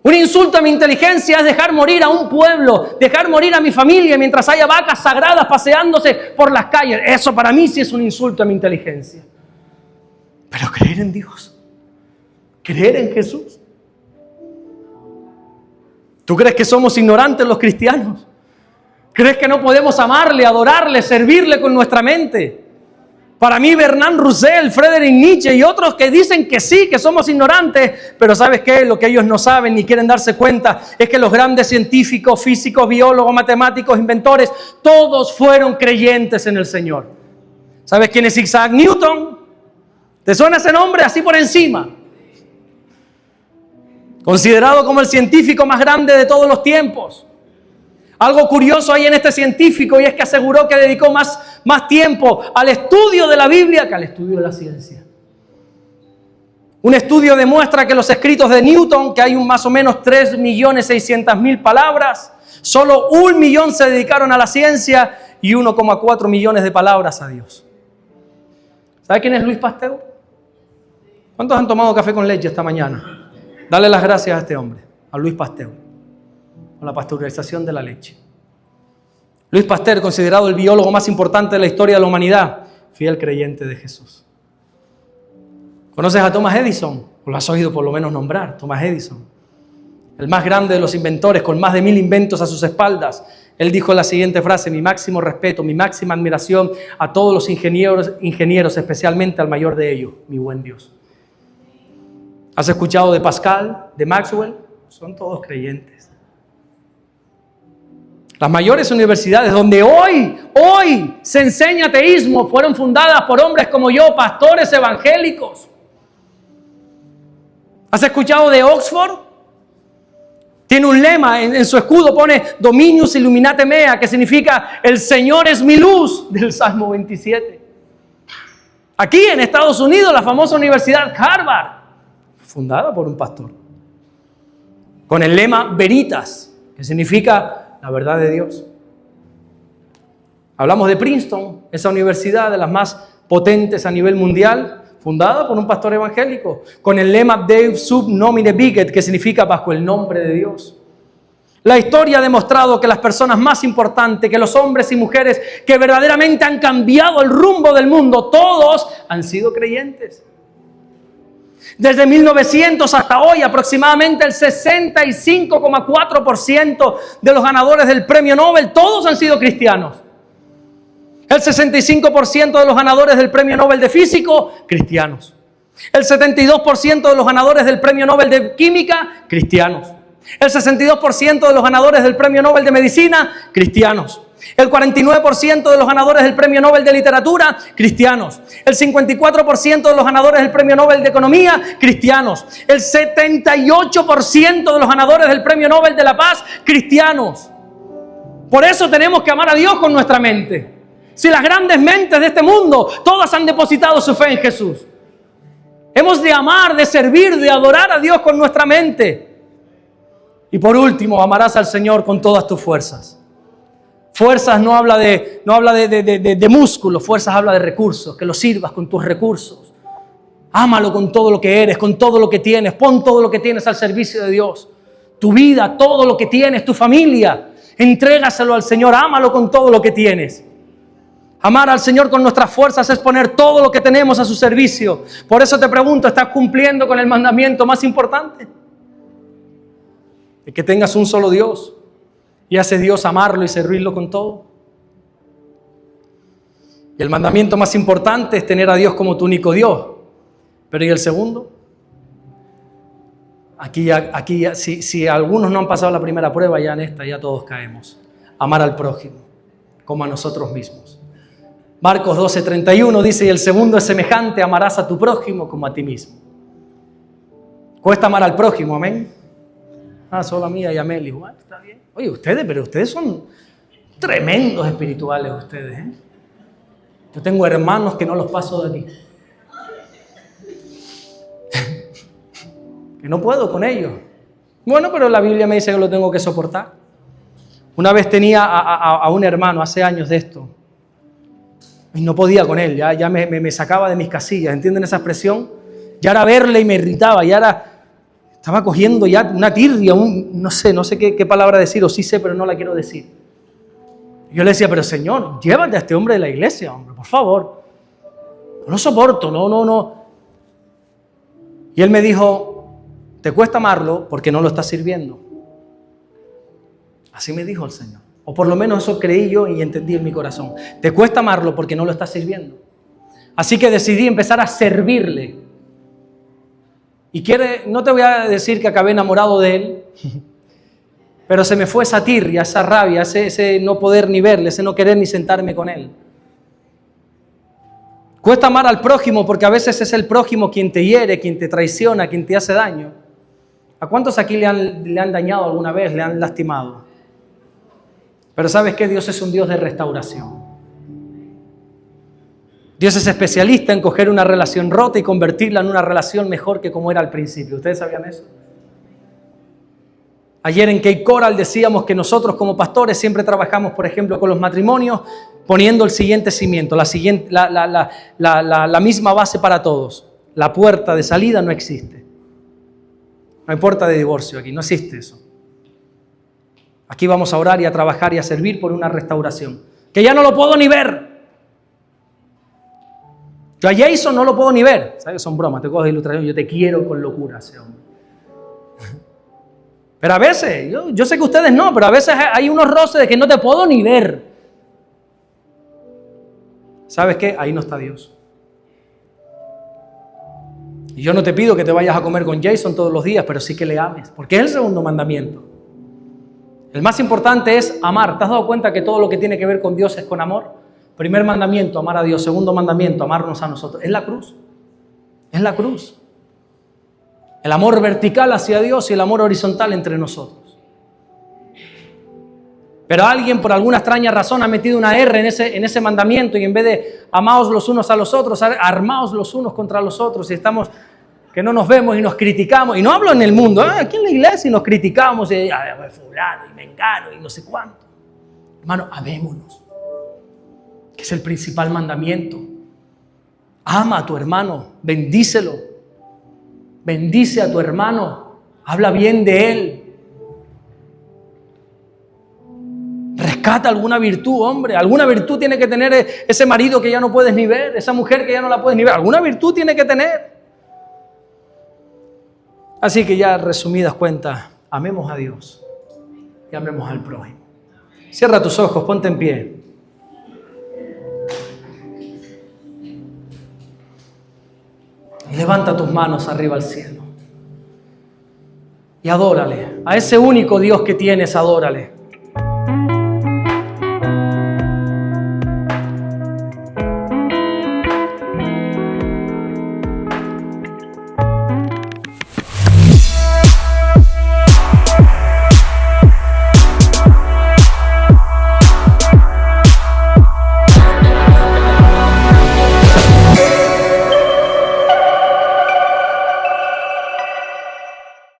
Un insulto a mi inteligencia es dejar morir a un pueblo, dejar morir a mi familia mientras haya vacas sagradas paseándose por las calles. Eso para mí sí es un insulto a mi inteligencia. Pero creer en Dios, creer en Jesús. ¿Tú crees que somos ignorantes los cristianos? ¿Crees que no podemos amarle, adorarle, servirle con nuestra mente? Para mí, Bertrand Russell, Friedrich Nietzsche y otros que dicen que sí, que somos ignorantes, pero ¿sabes qué? Lo que ellos no saben ni quieren darse cuenta es que los grandes científicos, físicos, biólogos, matemáticos, inventores, todos fueron creyentes en el Señor. ¿Sabes quién es Isaac Newton? ¿Te suena ese nombre así por encima? Considerado como el científico más grande de todos los tiempos. Algo curioso hay en este científico y es que aseguró que dedicó más tiempo al estudio de la Biblia que al estudio de la ciencia. Un estudio demuestra que los escritos de Newton, que hay más o menos 3.600.000 palabras, solo 1 millón se dedicaron a la ciencia y 1,4 millones de palabras a Dios. ¿Sabe quién es Luis Pasteur? ¿Cuántos han tomado café con leche esta mañana? Dale las gracias a este hombre, a Luis Pasteur. La pasteurización de la leche. Luis Pasteur, considerado el biólogo más importante de la historia de la humanidad, fiel creyente de Jesús. ¿Conoces a Thomas Edison? ¿O lo has oído por lo menos nombrar? Thomas Edison, el más grande de los inventores, con más de 1000 inventos a sus espaldas. Él dijo la siguiente frase: mi máximo respeto, mi máxima admiración a todos los ingenieros, especialmente al mayor de ellos, mi buen Dios. ¿Has escuchado de Pascal, de Maxwell? Son todos creyentes. Las mayores universidades donde hoy se enseña ateísmo fueron fundadas por hombres como yo, pastores evangélicos. ¿Has escuchado de Oxford? Tiene un lema, en su escudo pone Dominus Illuminate Mea, que significa el Señor es mi luz, del Salmo 27. Aquí en Estados Unidos, la famosa Universidad Harvard, fundada por un pastor, con el lema Veritas, que significa la verdad de Dios. Hablamos de Princeton, esa universidad de las más potentes a nivel mundial, fundada por un pastor evangélico, con el lema Deus sub nomine viget, que significa bajo el nombre de Dios. La historia ha demostrado que las personas más importantes, que los hombres y mujeres que verdaderamente han cambiado el rumbo del mundo, todos han sido creyentes. Desde 1900 hasta hoy, aproximadamente el 65,4% de los ganadores del premio Nobel, todos han sido cristianos. El 65% de los ganadores del premio Nobel de Físico, cristianos. El 72% de los ganadores del premio Nobel de Química, cristianos. El 62% de los ganadores del premio Nobel de Medicina, cristianos. El 49% de los ganadores del premio Nobel de Literatura, cristianos. El 54% de los ganadores del premio Nobel de Economía, cristianos. El 78% de los ganadores del premio Nobel de la Paz, cristianos. Por eso tenemos que amar a Dios con nuestra mente. Si las grandes mentes de este mundo, todas han depositado su fe en Jesús. Hemos de amar, de servir, de adorar a Dios con nuestra mente. Y por último, amarás al Señor con todas tus fuerzas. Fuerzas no habla de músculos, fuerzas habla de recursos, que lo sirvas con tus recursos. Ámalo con todo lo que eres, con todo lo que tienes. Pon todo lo que tienes al servicio de Dios. Tu vida, todo lo que tienes, tu familia. Entrégaselo al Señor, ámalo con todo lo que tienes. Amar al Señor con nuestras fuerzas es poner todo lo que tenemos a su servicio. Por eso te pregunto, ¿estás cumpliendo con el mandamiento más importante? De que tengas un solo Dios y hace Dios amarlo y servirlo con todo. Y el mandamiento más importante es tener a Dios como tu único Dios. Pero ¿y el segundo? Aquí ya, si algunos no han pasado la primera prueba, ya en esta ya todos caemos. Amar al prójimo como a nosotros mismos. Marcos 12:31 dice, y el segundo es semejante, amarás a tu prójimo como a ti mismo. Cuesta amar al prójimo, amén. Solo a mí y a Meli. Bueno, está bien. Oye, ustedes son tremendos espirituales ustedes, ¿eh? Yo tengo hermanos que no los paso de aquí. Que no puedo con ellos. Bueno, pero la Biblia me dice que lo tengo que soportar. Una vez tenía a un hermano, hace años de esto, y no podía con él, ya me sacaba de mis casillas, ¿entienden esa expresión? Ya era verle y me irritaba, estaba cogiendo ya una tirria, no sé qué palabra decir, o sí sé, pero no la quiero decir. Yo le decía, pero Señor, llévate a este hombre de la iglesia, hombre, por favor. No lo soporto, no. Y él me dijo, te cuesta amarlo porque no lo estás sirviendo. Así me dijo el Señor. O por lo menos eso creí yo y entendí en mi corazón. Te cuesta amarlo porque no lo estás sirviendo. Así que decidí empezar a servirle. Y no te voy a decir que acabé enamorado de él, pero se me fue esa tirria, esa rabia, ese no poder ni verle, ese no querer ni sentarme con él. Cuesta amar al prójimo porque a veces es el prójimo quien te hiere, quien te traiciona, quien te hace daño. ¿A cuántos aquí le han dañado alguna vez, le han lastimado? Pero ¿sabes qué? Dios es un Dios de restauración. Dios es especialista en coger una relación rota y convertirla en una relación mejor que como era al principio. ¿Ustedes sabían eso? Ayer en Cape Coral decíamos que nosotros como pastores siempre trabajamos, por ejemplo, con los matrimonios, poniendo el siguiente cimiento, la misma base para todos. La puerta de salida no existe. No hay puerta de divorcio aquí, no existe eso. Aquí vamos a orar y a trabajar y a servir por una restauración. Que ya no lo puedo ni ver. Yo a Jason no lo puedo ni ver. ¿Sabes? Son bromas, te coges ilustración. Yo te quiero con locura, ese hombre. Pero a veces, yo sé que ustedes no, pero a veces hay unos roces de que no te puedo ni ver. ¿Sabes qué? Ahí no está Dios. Y yo no te pido que te vayas a comer con Jason todos los días, pero sí que le ames, porque es el segundo mandamiento. El más importante es amar. ¿Te has dado cuenta que todo lo que tiene que ver con Dios es con amor? Primer mandamiento, amar a Dios. Segundo mandamiento, amarnos a nosotros. Es la cruz. Es la cruz. El amor vertical hacia Dios y el amor horizontal entre nosotros. Pero alguien por alguna extraña razón ha metido una R en ese mandamiento y en vez de amaos los unos a los otros, armaos los unos contra los otros y estamos que no nos vemos y nos criticamos. Y no hablo en el mundo, aquí en la iglesia y nos criticamos y fulano y mengano y no sé cuánto. Hermano, amémonos, que es el principal mandamiento. Ama a tu hermano, bendícelo. Bendice a tu hermano, habla bien de él. Rescata alguna virtud, hombre. Alguna virtud tiene que tener ese marido que ya no puedes ni ver, esa mujer que ya no la puedes ni ver. Alguna virtud tiene que tener. Así que ya resumidas cuentas, amemos a Dios y amemos al prójimo. Cierra tus ojos, ponte en pie. Y levanta tus manos arriba al cielo. Y adórale. A ese único Dios que tienes, adórale.